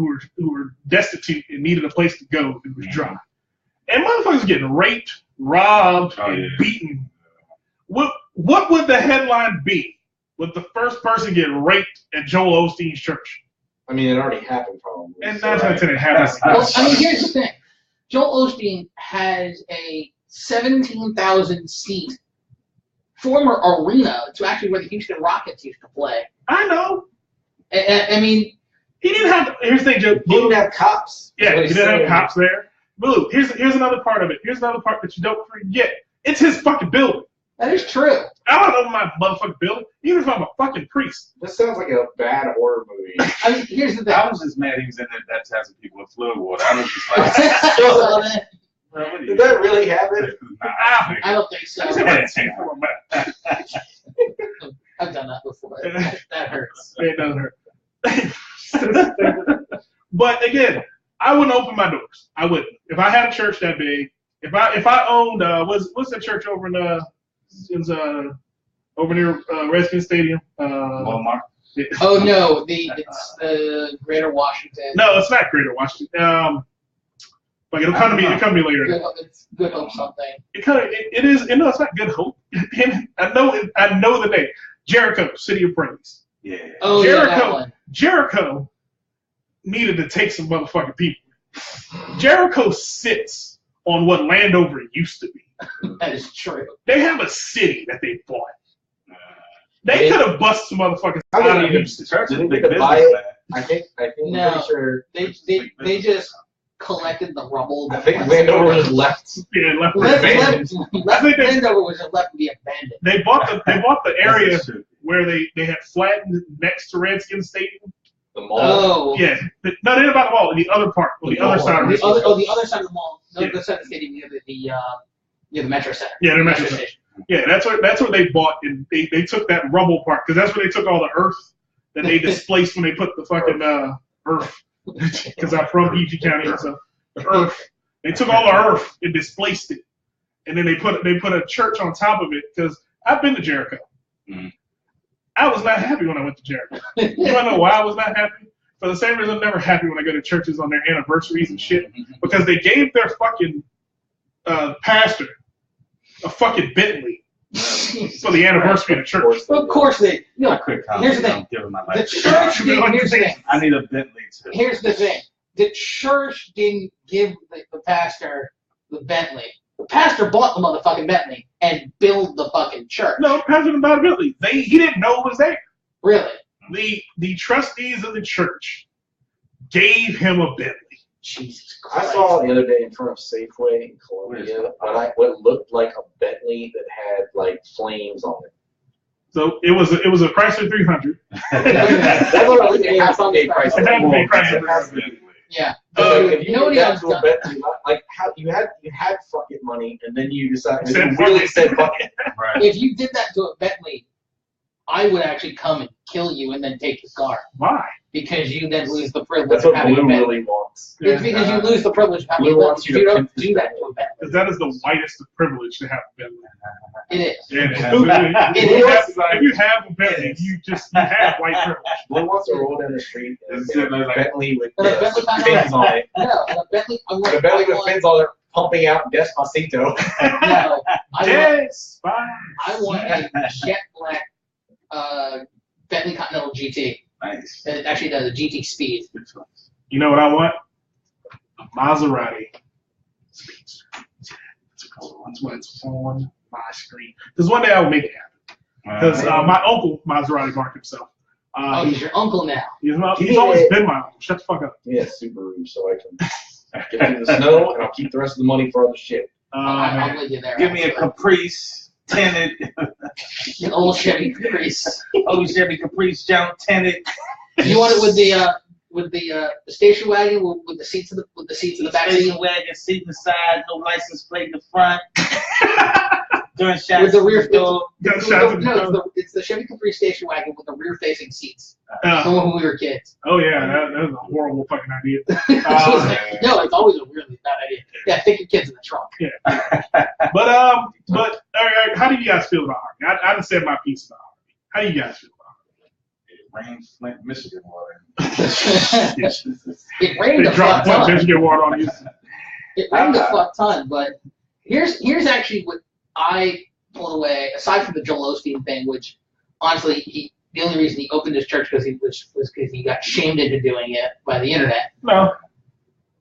destitute and needed a place to go. It was dry, and motherfuckers getting raped, robbed, and beaten. What would the headline be with the first person getting raped at Joel Osteen's church? I mean, it already happened probably. And so, that's what it happens. Well, I mean, here's the thing. Joel Osteen has a 17,000 seat former arena. It's actually where the Houston Rockets used to play. I know. I mean, He didn't have. Here's the thing, Joe. He didn't have cops. Yeah, he didn't have cops there. Blue. Here's another part of it. Here's another part that you don't forget. It's his fucking building. that is true. I don't know my motherfucking building, even if I'm a fucking priest. This sounds like a bad horror movie. I mean, here's the thing. I was just mad he was in there baptizing people with fluid water. I was just like, bro, what are you Did that really happen? I don't think so. I just have to take for a minute. I've done that before. That hurts. It doesn't hurt. But again, I wouldn't open my doors. I wouldn't. If I had a church that big, if I owned what's that church over over near Redskins Stadium? Walmart. Oh no, it's the Greater Washington. No, it's not Greater Washington. Like it'll come to me later. It's Good Hope something. It is. No, it's not Good Hope. I know the name. Jericho, City of Praise. Yeah. Oh yeah, that one. Jericho needed to take some motherfucking people. Jericho sits on what Landover used to be. That is true. They have a city that they bought. They could have busted some motherfuckers How out did of they Houston. Church is a Didn't big they business, buy it? man. I think No. I'm pretty sure. They just collected the rubble. I think Landover just left. Yeah, left abandoned. Landover was just left to be abandoned. They bought the area That's true. where they had flattened next to Redskins Stadium. The mall. Oh. Yeah, no, they didn't buy the mall. The other part, on the other side of The Redskins. other side of the mall. Yeah. The side of the stadium near the Metro Center. Yeah, the Metro Metro Center. Station. Yeah, that's what they bought, and they took that rubble part because that's where they took all the earth that they displaced when they put the fucking earth. Because I'm from PG County, so the earth. They took all the earth and displaced it, and then they put a church on top of it. Because I've been to Jericho. Mhm. I was not happy when I went to Jericho. You wanna know why I was not happy? For the same reason I'm never happy when I go to churches on their anniversaries and shit. Because they gave their fucking pastor a fucking Bentley for the anniversary of the church. Of course they. No. A quick comment. Here's the thing. I'm giving my The life. church didn't. Here's the thing. I need a Bentley too. Here's the thing. The church didn't give the pastor the Bentley. The pastor bought the motherfucking Bentley and built the fucking church. No, pastor didn't buy the Bentley. He didn't know it was there. Really? The trustees of the church gave him a Bentley. Jesus I Christ. saw the other day in front of Safeway in Columbia what looked like a Bentley that had like flames on it. So it was a Chrysler 300. That's what it has to be a Chrysler. It had to be a Chrysler 300. Yeah. If you Nobody did that else to a done. Bentley, like how you had fuck it money, and then you decided you really said fuck it. Right. If you did that to a Bentley, I would actually come and kill you and then take your car. Why? Because you then lose the privilege That's of what having a Blue Bentley. really wants. It's because you lose the privilege of having Blue a Bentley. wants you You to don't pimp do this that Bentley. to a Bentley. Because that is the whitest of privilege to have a Bentley. It is. If you have a Bentley, you have white privilege. Blue wants to roll down the street and It's a like- Bentley with But a Bentley fins on it. No, a Bentley. I want. A Bentley I with want, fins on it, pumping out Despacito. no, I want. Yes, fine. I want a jet black Bentley Continental GT. Nice. It actually does a GT Speed. You know what I want? A Maserati Speedster. That's when it's on my screen. Because one day I will make it happen. Because my uncle Maserati marked himself. Oh, he's your uncle now. He's always been my uncle. Shut the fuck up. Yeah, Subaru, so I can get through the snow, and I'll keep the rest of the money for other shit. I'm with you there. Give me a Caprice tinted. An old Chevy Caprice. Old Chevy Caprice jump tinted. You want it with the station wagon with the seats in the back seat? Station wagon, seat in the side, no license plate in the front. Doing shots With the rear in the door. It's the Chevy Caprice station wagon with the rear facing seats. Uh, From when we were kids. oh yeah, that was a horrible fucking idea. No, it's always a really bad idea. Yeah, take your kids in the trunk. But all right, how do you guys feel about Harvey? I just said my piece about Harvey. How do you guys feel about Rain, Flint, Michigan water. It rained They a fuck dropped one ton. Michigan water on you. It rained a fuck ton, but here's actually what I pulled away, aside from the Joel Osteen thing, which honestly the only reason he opened his church was because he got shamed into doing it by the internet. No,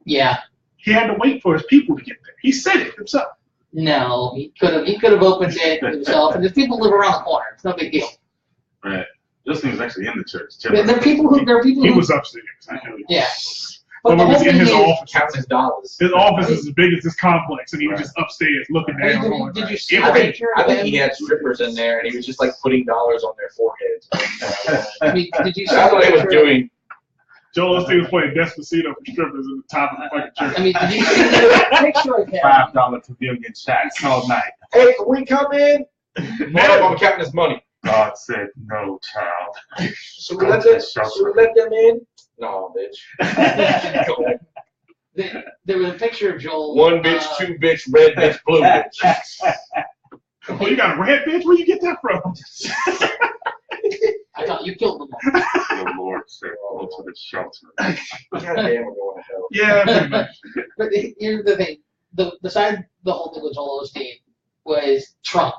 Yeah. he had to wait for his people to get there. He said it himself. No, he could have opened it himself, and there's people who live around the corner. It's no big deal. Right. This thing was actually in the church. There are people who He was upstairs. I know. yeah. But But the he whole was in thing his is, office. Counting his dollars. His office is as big as this complex, and he was just upstairs looking I mean, down. going, did you see I the think, picture I of think him? he had strippers in there, and he was just like putting dollars on their foreheads. I mean, did you see That's the what he was picture of- doing. Joel Osteen was playing Despacito for strippers at the top of the fucking church. I mean, did you see the picture of him? $5 pavilion shots all night. Hey, can we come in? One of them counting his money. God said no, child. Should we let them in? No, bitch. There was a picture of Joel. One bitch, two bitch, red bitch, blue bitch. Oh, you got a red bitch? Where you get that from? I thought you killed them all. The Lord said, go to the shelter. God damn, we're going to hell. Yeah, pretty much. But here's the thing: the side the whole thing with Joel Osteen was Trump.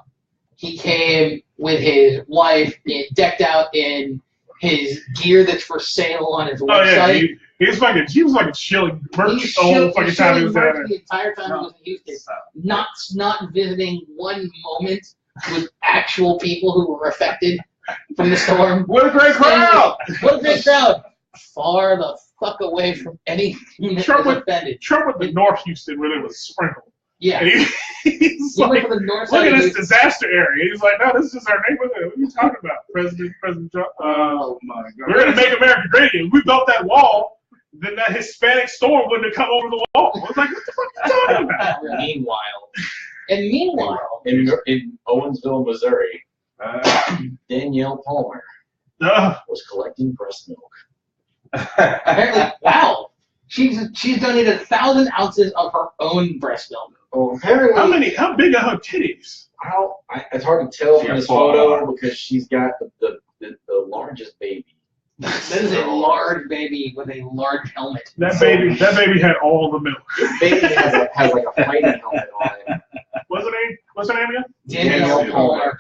He came with his wife, decked out in his gear that's for sale on his Oh yeah, website. he was fucking chilling merch the whole fucking time he was there. there. The entire time he was in Houston, not visiting one moment with actual people who were affected from the storm. What a great crowd! What a great crowd! Far the fuck away from anything that Trump was went- offended. Trump went to North Houston where it was sprinkled. Yeah. And he's He like, went from the north look side at of this Houston. disaster area. He's like, no, this is just our neighborhood. What are you talking about? President Trump. Oh my God. We're going to make America great again. We built that wall, then that Hispanic storm wouldn't have come over the wall. I was like, what the fuck are you talking about? Meanwhile, in Owensville, Missouri, Danielle Palmer was collecting breast milk. Apparently, wow. She's donated 1,000 ounces of her own breast milk. Oh, apparently, How big are her titties? it's hard to tell She from has this full photo arm. because she's got the largest baby. That is a large baby with a large helmet. That baby had all the milk. This baby has like a fighting helmet on it. What's her name again? Danielle Palmer.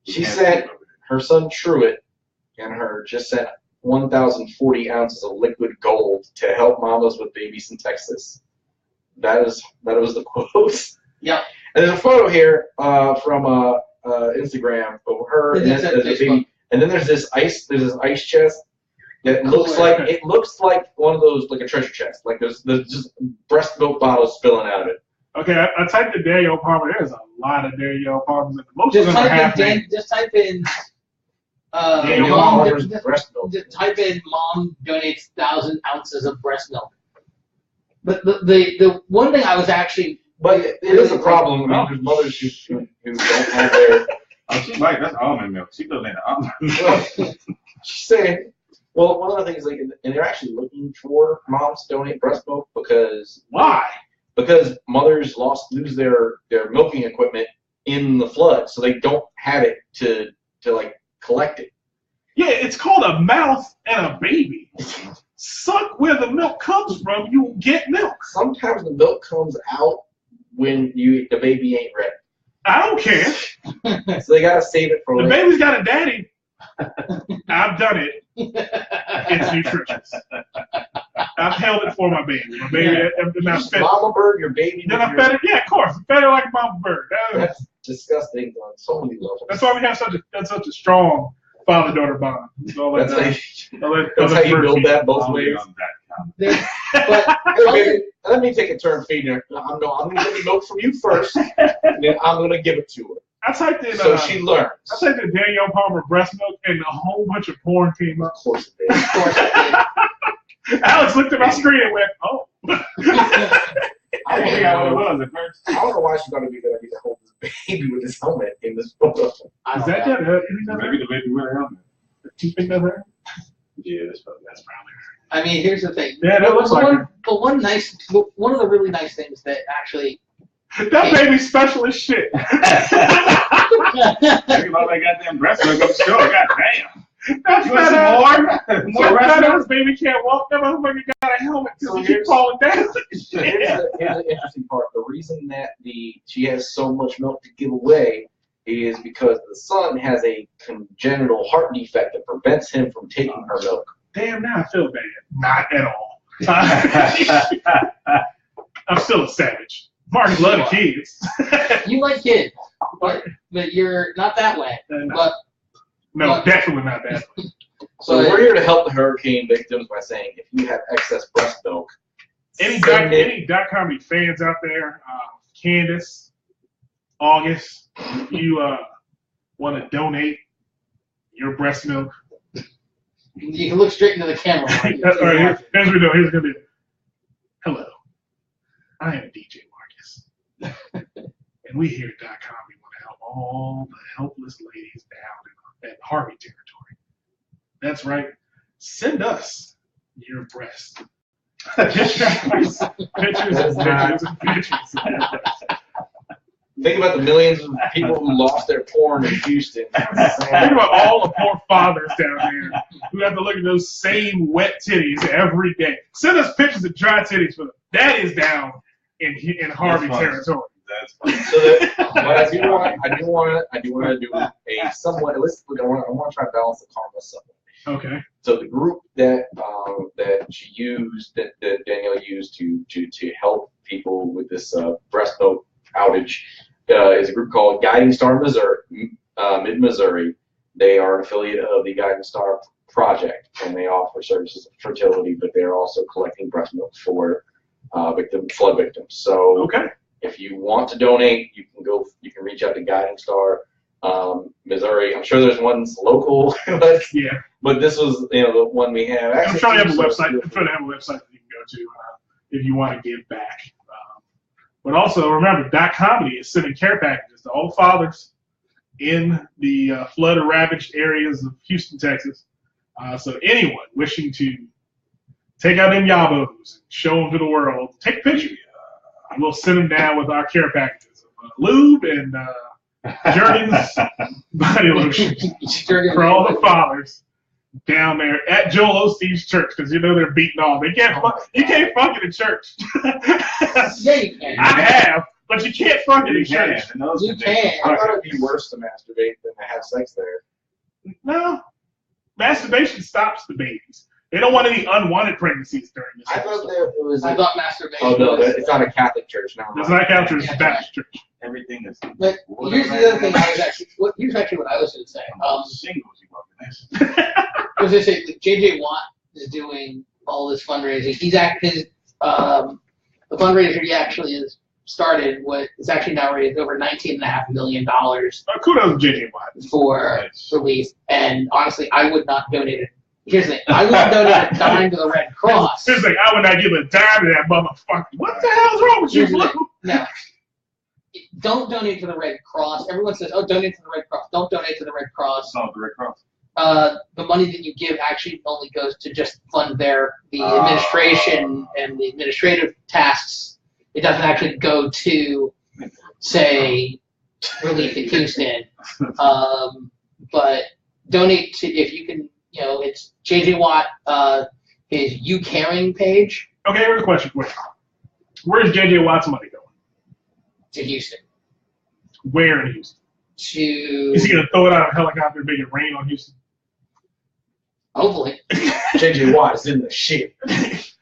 She said her son Truett and her just sent 1,040 ounces of liquid gold to help mamas with babies in Texas. That was the quote. Yep. And there's a photo here from Instagram of her and there's a baby. And then there's this ice chest. that looks like one of those, like a treasure chest. Like there's just breast milk bottles spilling out of it. Okay, I typed in Daniel Palmer. There's a lot of Daniel Palmers. Most Just of them are half type in named. Just type in. Daniel Mom, Palmer's breast milk. just type in mom donates 1,000 ounces of breast milk. But the one thing I was actually. But it is a problem. I mean, there's mothers who don't have their. Oh, she like that's almond milk. She doesn't almond milk. Well, she's saying, well, one of the things, like, and they're actually looking for moms to donate breast milk because Why? Because mothers lose their milking equipment in the flood, so they don't have it to like collect it. Yeah, it's called a mouth and a baby. Suck where the milk comes from, you will get milk. Sometimes the milk comes out when the baby ain't ready, I don't care. so they gotta save it for The later. baby's got a daddy. I've done it. It's nutritious. I've held it for my baby. My baby, and I fed it. Mama bird, your baby. Then I fed it. Yeah, of course. I fed it like a mama bird. That's disgusting on so many levels. That's why we have such a strong father-daughter bond. So That's how you build that both ways. But Hey, baby, let me take a turn feeding her. I'm gonna get milk from you first, and then I'm gonna give it to her. I typed in. So she learns. I typed in Danielle Palmer breast milk, and a whole bunch of porn came up. Of course it of course I Alex looked at my screen and went, "Oh." I didn't know what it was at first. I don't know why she thought it'd be a good idea to hold this baby with his helmet in this photo. Is that that? Maybe the baby with her helmet. Do you think that's her? Yeah, that's probably her. I mean, here's the thing. Yeah, that looks like her. One of the really nice things that actually. That baby's special as shit. Think about that goddamn breast milk up the store. God damn. That's You want not some more? So More breast that milk? this baby can't walk. That motherfucker got a helmet So because he keep falling down. Here's the interesting part. The reason that she has so much milk to give away is because the son has a congenital heart defect that prevents him from taking her milk. Damn, now I feel bad. Not at all. I'm still a savage. Martin love the kids. You like kids, but you're not that way. No, definitely not that way. So we're here to help the hurricane victims by saying if you have excess breast milk, Any send it. Dotcomedy fans out there, Candace, August, you want to donate your breast milk? You can look straight into the camera. All right, here's what we do. Here's gonna be. Hello, I am DJ Marcus, and we here at Dotcomedy want to help all the helpless ladies down in Harvey territory. That's right. Send us your breast. Pictures. Think about the millions of people who lost their porn in Houston. Think about all the poor fathers down there who have to look at those same wet titties every day. Send us pictures of dry titties for them. That is down in Harvey territory. That's funny. So but I do want to do a somewhat. I want to try to balance the karma somewhat. Okay. So the group that she used, that Danielle used to help people with this breast milk outage, is a group called Guiding Star Missouri, Mid-Missouri. They are an affiliate of the Guiding Star Project, and they offer services of fertility, but they're also collecting breast milk for flood victims. So Okay. if you want to donate, you can reach out to Guiding Star Missouri. I'm sure there's ones local, Yeah. but this was the one we have. I'm Actually, trying to have a website. I'm trying to have a website that you can go to if you want to give back. But also remember, Dotcomedy is sending care packages to all fathers in the flood-ravaged areas of Houston, Texas. So anyone wishing to take out them yabos and show them to the world, take a picture. We'll send them down with our care packages of lube and Jergens body lotion for all the fathers down there at Joel Osteen's church, because they're beating off. You can't fuck it in church. Yeah, you can. I have, but you can't fuck it in church. You can. I thought it'd be worse to masturbate than to have sex there. No, masturbation stops the babies. They don't want any unwanted pregnancies during this. I thought that it was. I thought masturbation. Oh no, was, it's not a Catholic church now. It's not Catholic church, it's Baptist church. Everything is. But here's the other thing I was actually. Here's actually what I was going to say. Singles, you fucking ass. I was going to say, J.J. Watt is doing all this fundraising. The fundraiser he actually has started is actually now raised over $19.5 million Kudos to JJ Watt. for relief. And honestly, I would not donate it. Here's the thing: I wouldn't donate a dime to the Red Cross. Here's the thing: I would not give a dime to that motherfucker. What the hell's wrong with you, Here's the Blue? thing. No. Don't donate to the Red Cross. Everyone says, "Oh, donate to the Red Cross." Don't donate to the Red Cross. No, the Red Cross. The money that you give actually only goes to just fund the administration and the administrative tasks. It doesn't actually go to, say, relief in Houston. But donate to, if you can, it's JJ Watt, his You Caring page. Okay, here's a question for you. Where's JJ Watt's money going? To Houston. Where in Houston? Is he gonna throw it out of a helicopter and make it rain on Houston? Hopefully. JJ Watt is in the shit.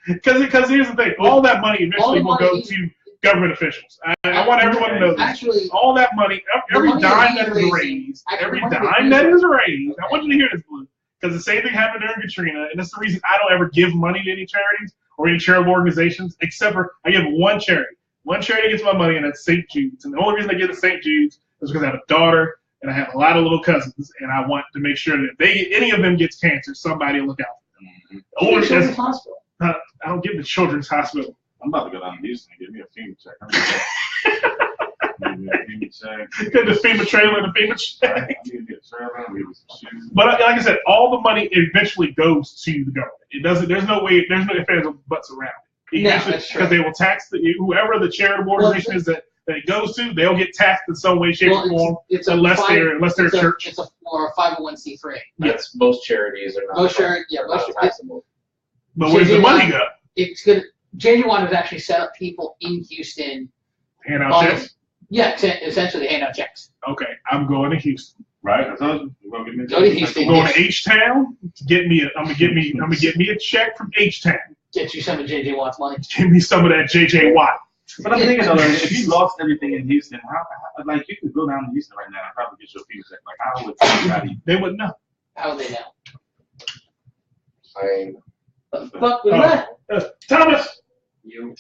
Because here's the thing: all that money eventually will go to government officials. I want everyone to know this. Actually, all that money, every dime that is raised, I want you to hear this, Blue, because the same thing happened during Katrina, and that's the reason I don't ever give money to any charities or any charitable organizations, except for I give one charity. One charity gets my money, and that's St. Jude's. And the only reason I give to St. Jude's is because I have a daughter and I have a lot of little cousins, and I want to make sure that if any of them gets cancer, somebody will look out for them. Children's Hospital. I don't give the Children's Hospital. I'm about to go down to Houston and give me a FEMA check. Give me a FEMA check. Get the FEMA trailer and the FEMA check. I need to get a trailer. I need some shoes. But like I said, all the money eventually goes to the government. It doesn't. There's no way. There's no ifs, ands, or buts around it. No, that's true. Because they will tax whoever the charitable organization is that it goes to. They'll get taxed in some way, shape, or form, unless they're a church. It's a 501c3. Yes, most charities are not. Most charities, taxable. But where's the money go? It's good. JJ Watt has actually set up people in Houston. Hand out checks? Yeah, essentially hand out checks. Okay, I'm going to Houston. Right? I told you. Go to Houston. I'm going to H-Town. I'm gonna get me a check from H-Town. Get you some of JJ Watt's money. Give me some of that JJ Watt. But I'm thinking though, if you lost everything in Houston, how like you could go down to Houston right now and probably get your FEMA check. Like how would anybody? They wouldn't know. How would they know? I Fuck was that? Thomas. you.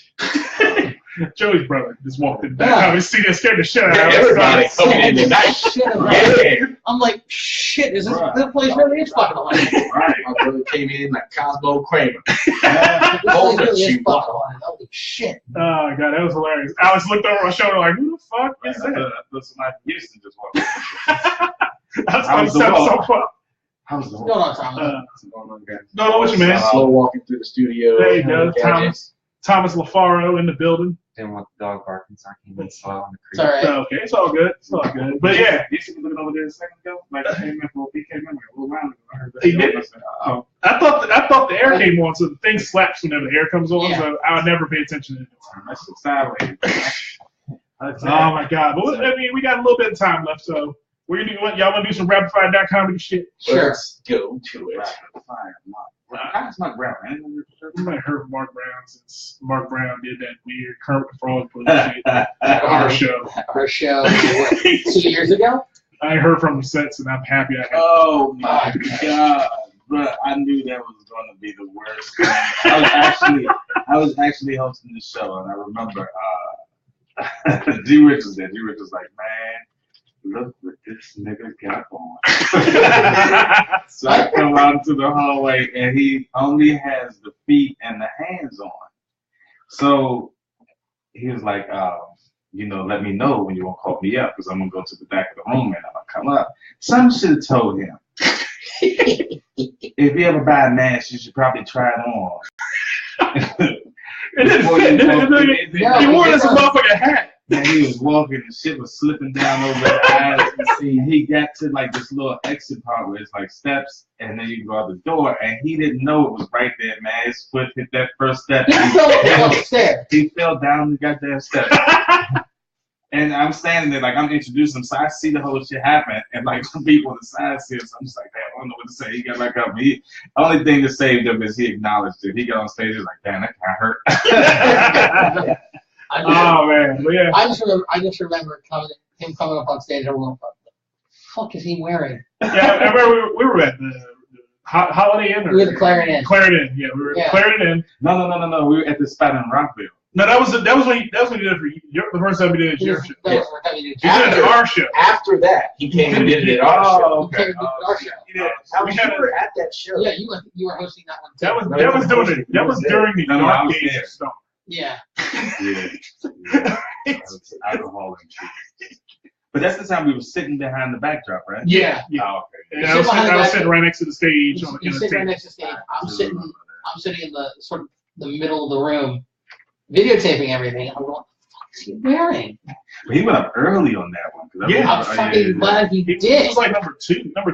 Joey's brother just walked in the back. I see that scared the shit out of Everybody coming in tonight. Yeah. I'm like, shit, is this place really is fucking alive? Right. My brother came in like Cosmo Kramer. This place really is fucking alive. Holy shit. Oh god, that was hilarious. Alex looked over my shoulder like, who the fuck is that? That's somebody from Houston just walked in. That's so fun. How's the What's going on, Thomas? No, what you man? Slow walking through the studio. There you go, Thomas LaFaro in the building. Didn't want the dog barking, so I came in slow on the creek. It's all right. So, okay, it's all good. It's all good. But yeah, You should be looking over there a second ago. Like he came in a little while ago. I heard that. He did? Oh. I thought the air came on, so the thing slaps whenever the air comes on. Yeah. So I would never pay attention to it. That's just sideways. Oh my god! But I mean, we got a little bit of time left, so we're gonna y'all want to do some rapid fire .comedy shit? Sure. Let's go to it. It's not brown, right? You might have heard of Mark Brown since Mark Brown did that weird Kermit the Frog shit at our show. Our show, what, 2 years ago? I ain't heard from him since, and I'm happy I have. Oh my god, bro! I knew that was going to be the worst. I was actually hosting the show, and I remember G Rich was there. G Rich was like, "Man, look what this nigga got on." So I come out into the hallway, and he only has the feet and the hands on. So he was like, let me know when you want to call me up, because I'm going to go to the back of the room and I'm going to come up. Something should have told him. If you ever buy a mask, you should probably try it on. He wore this motherfucking hat. And he was walking and shit was slipping down over his eyes. And see, he got to like this little exit part where it's like steps, and then you go out the door, and he didn't know it was right there, man. His foot hit that first step. He fell down the goddamn steps. And I'm standing there like I'm introducing him, so I see the whole shit happen, and like some people on the side see it, so I'm just like, damn, I don't know what to say. He got back up. Only thing that saved him is he acknowledged it. He got on stage, he was like, damn, that kind of hurt. Oh man, but yeah. I just remember him coming up on stage and I'm like, what the fuck is he wearing? Yeah, I remember we were at the Holiday Inn? Or? We were the Clarendon. Clarendon, yeah, we were at Clarendon. No. We were at the spot in Rockville. No, that was when you did it the first time we did it at your show. That was the time you You did it at our show. After that, he came and did it at our show. Oh, okay. Yeah. You were at that show. Yeah, you were hosting that one too. That was during the No, I dark was days there. of Stone. Yeah. Alcohol and cheese. But that's the time we were sitting behind the backdrop, right? Yeah. Oh, okay. And I was sitting right next to the stage. You sit right next to the stage. I'm sitting in the sort of the middle of the room, videotaping everything. I'm going, what the fuck is he wearing? But he went up early on that one. I'm fucking glad he did. It was like number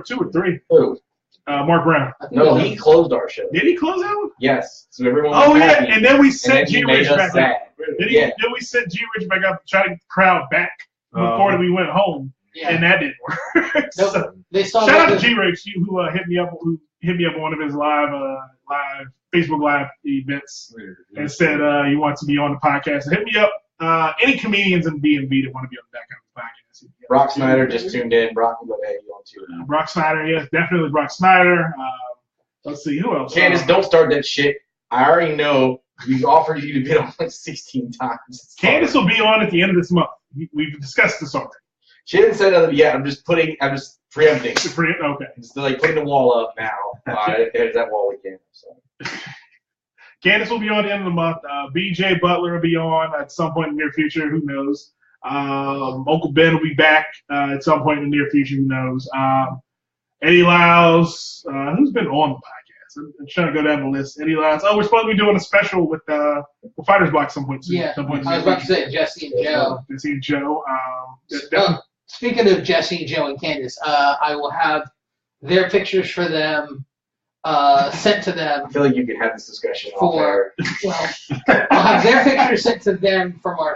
two or three. Who? Mark Brown. No, he closed our show. Did he close that one? Yes. So everyone. Oh was yeah, happy, and then we and sent then he G made Rich us back sad. up. Then we sent G Rich back up to try to get the crowd back before we went home, and that didn't work. Nope. So, They saw shout out to G Rich who hit me up on one of his live Facebook Live events and said he wants to be on the podcast. So hit me up. Any comedians in B&B that want to be on that kind of podcast. Brock Snyder just tuned in. Brock will go ahead you on too. Brock Snyder, yes, definitely Brock Snyder. Let's see, who else? Candace, don't start that shit. I already know we've offered you to bid on like 16 times. Candace will be on at the end of this month. We've discussed this already. She didn't say nothing yet. I'm just preempting. Okay. Just like putting the wall up now. There's that wall again. So. Candace will be on the end of the month. BJ Butler will be on at some point in the near future. Who knows? Uncle Ben will be back at some point in the near future. Who knows? Eddie Lyles, who's been on the podcast? I'm trying to go down the list. Eddie Lyles. Oh, we're supposed to be doing a special with Fighters Block some point soon. Yeah, I was about to say Jesse and Joe. Jesse and Joe. Speaking of Jesse and Joe and Candace, I will have their pictures for them sent to them. I feel like you could have this discussion Well, I'll have their pictures sent to them from our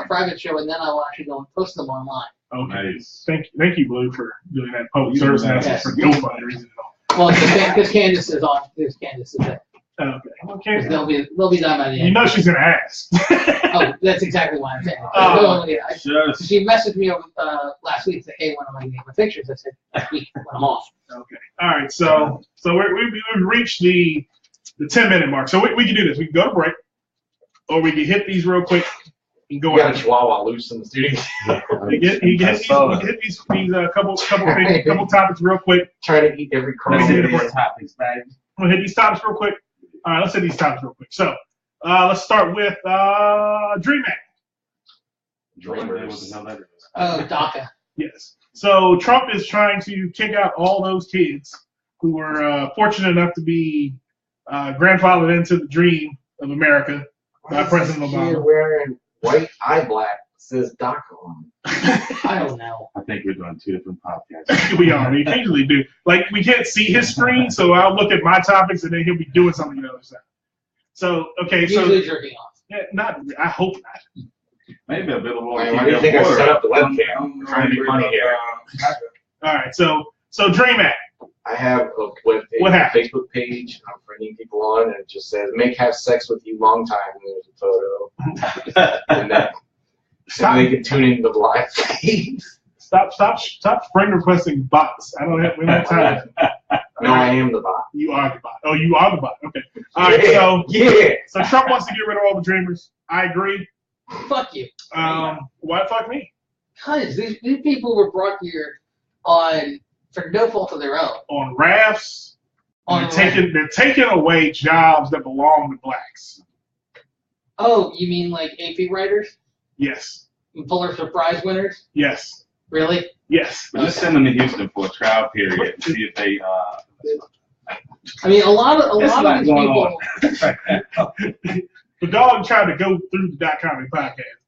private show, and then I will actually go and post them online. Okay. Nice. Thank you, Blue, for doing that public service announcement for no funny reason at all. Well, because Candace is on. Because Candace is there. Okay. They'll be done by the end. You know she's gonna ask. Oh, that's exactly why I'm saying it. She messaged me over last week. Said, "Hey, when am I getting my pictures?" I said, "Next week when I'm off." Okay. All right. So we've reached the 10-minute mark. So we can do this. We can go to break, or we can hit these real quick and go. We got a chihuahua loose in the studio. You can hit these couple topics real quick. Try to eat every crumb. Let's hit these topics, man. I'm gonna hit these topics real quick. All right, let's hit these topics real quick. So let's start with Dream Act. Dreamers. Oh, DACA. Yes. So Trump is trying to kick out all those kids who were fortunate enough to be grandfathered into the dream of America by President Obama. You're wearing white eye black says DACA on. I don't know. I think we're doing two different podcasts. We are. We occasionally do. Like, we can't see his screen, so I'll look at my topics, and then he'll be doing something on the other side. So, okay. Usually jerking off. Yeah, I hope not. Maybe a bit more. Why do you think I set up the webcam? I'm trying to be funny here. All right. So Dream Act. I have a web page, What happened? Facebook page. I'm friending people on, and it just says "Make have sex with you long time." And there's a photo, and then so they can tune into the live feed. Stop friend requesting bots. We don't have time. No, I am the bot. You are the bot. Oh, you are the bot. Okay. All right. So Trump wants to get rid of all the dreamers. I agree. Fuck you. Why fuck me? Because these people were brought here for no fault of their own. On rafts. They're taking away jobs that belong to blacks. Oh, you mean like AP writers? Yes. And Pulitzer Prize winners? Yes. Really? Yes. We'll just send them to Houston for a trial period and see if they. I mean, a lot of these people. The dog tried to go through the Dotcomedy podcast.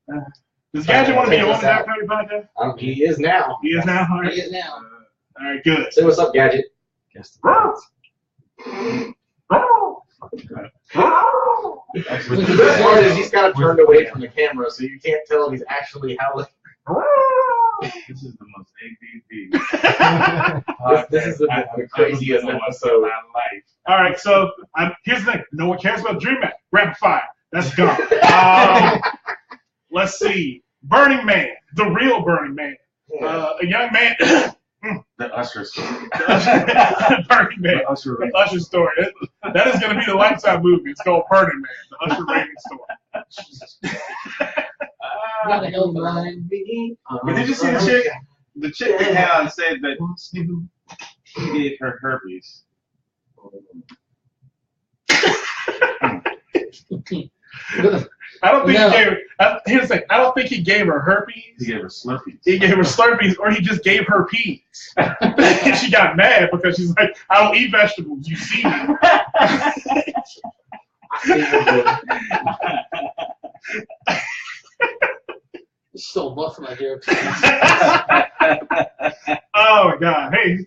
Does Gadget want to be on the Dotcomedy podcast? He is now. He is now. All right. He is now. All right. Good. Say what's up, Gadget. The best part is he's kind of turned away from the camera, so you can't tell if he's actually howling. This is the most ADD. This is the craziest episode of my life. All right, so here's the thing. No one cares about Dream Act. Rapid fire. That's gone. Let's see. Burning Man. The real Burning Man. A young man The Usher story. Burning Man. The Usher story. That is going to be the Lifetime movie. It's called Burning Man, the Usher Raven story. What the hell, man? But did you see the chick? The chick that came out and said that he gave her herpes. I don't think No. he gave her. Here's the thing. I don't think he gave her herpes. He gave her Slurpees. He gave her Slurpees, or he just gave her peas. And she got mad because she's like, I don't eat vegetables. You see me. Still buff my jokes. Oh my God! Hey,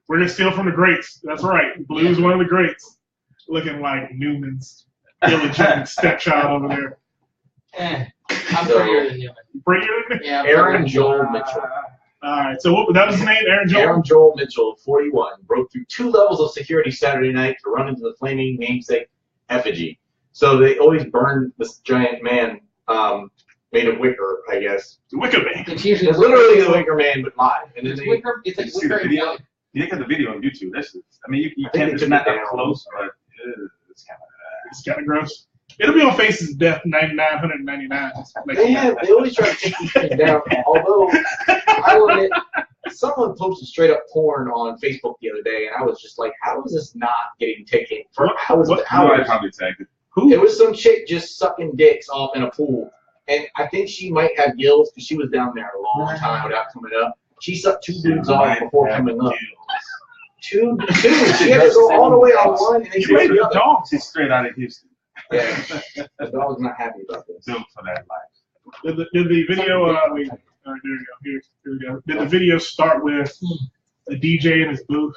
we're gonna steal from the greats. That's right. Blue's one of the greats, looking like Newman's illegitimate stepchild over there. I'm prettier than you. Prettier than me? Yeah. Aaron Joel Mitchell. All right. So what? That was his name, Aaron Joel. Aaron Joel Mitchell, 41, broke through 2 levels of security Saturday night to run into the flaming namesake effigy. So they always burn this giant man made of wicker, I guess. The Wicker Man. It's usually It's literally the wicker man, but live. And then It's they, wicker. It's like Did you see the wicker and video? wood. You look at the video on YouTube. That's just, I mean, you I think can't. they It's took not it that down. close, but it's kind of. It's kind of gross. It'll be on Faces of Death 9999. they always try to take these things down. Although, I will admit, someone posted straight up porn on Facebook the other day, and I was just like, how is this not getting taken for hours and I hours? probably tagged it. Who? It was some chick just sucking dicks off in a pool. And I think she might have gills because she was down there a long time without coming up. She sucked 2 dudes off before coming up. Two. She had to go all the way on one and then You made the the other. dog. She's straight out of Houston. Yeah, the dog's not happy about this. Built for that life. Did the video? All right, there you go. Here we go. Did the video start with a DJ in his booth?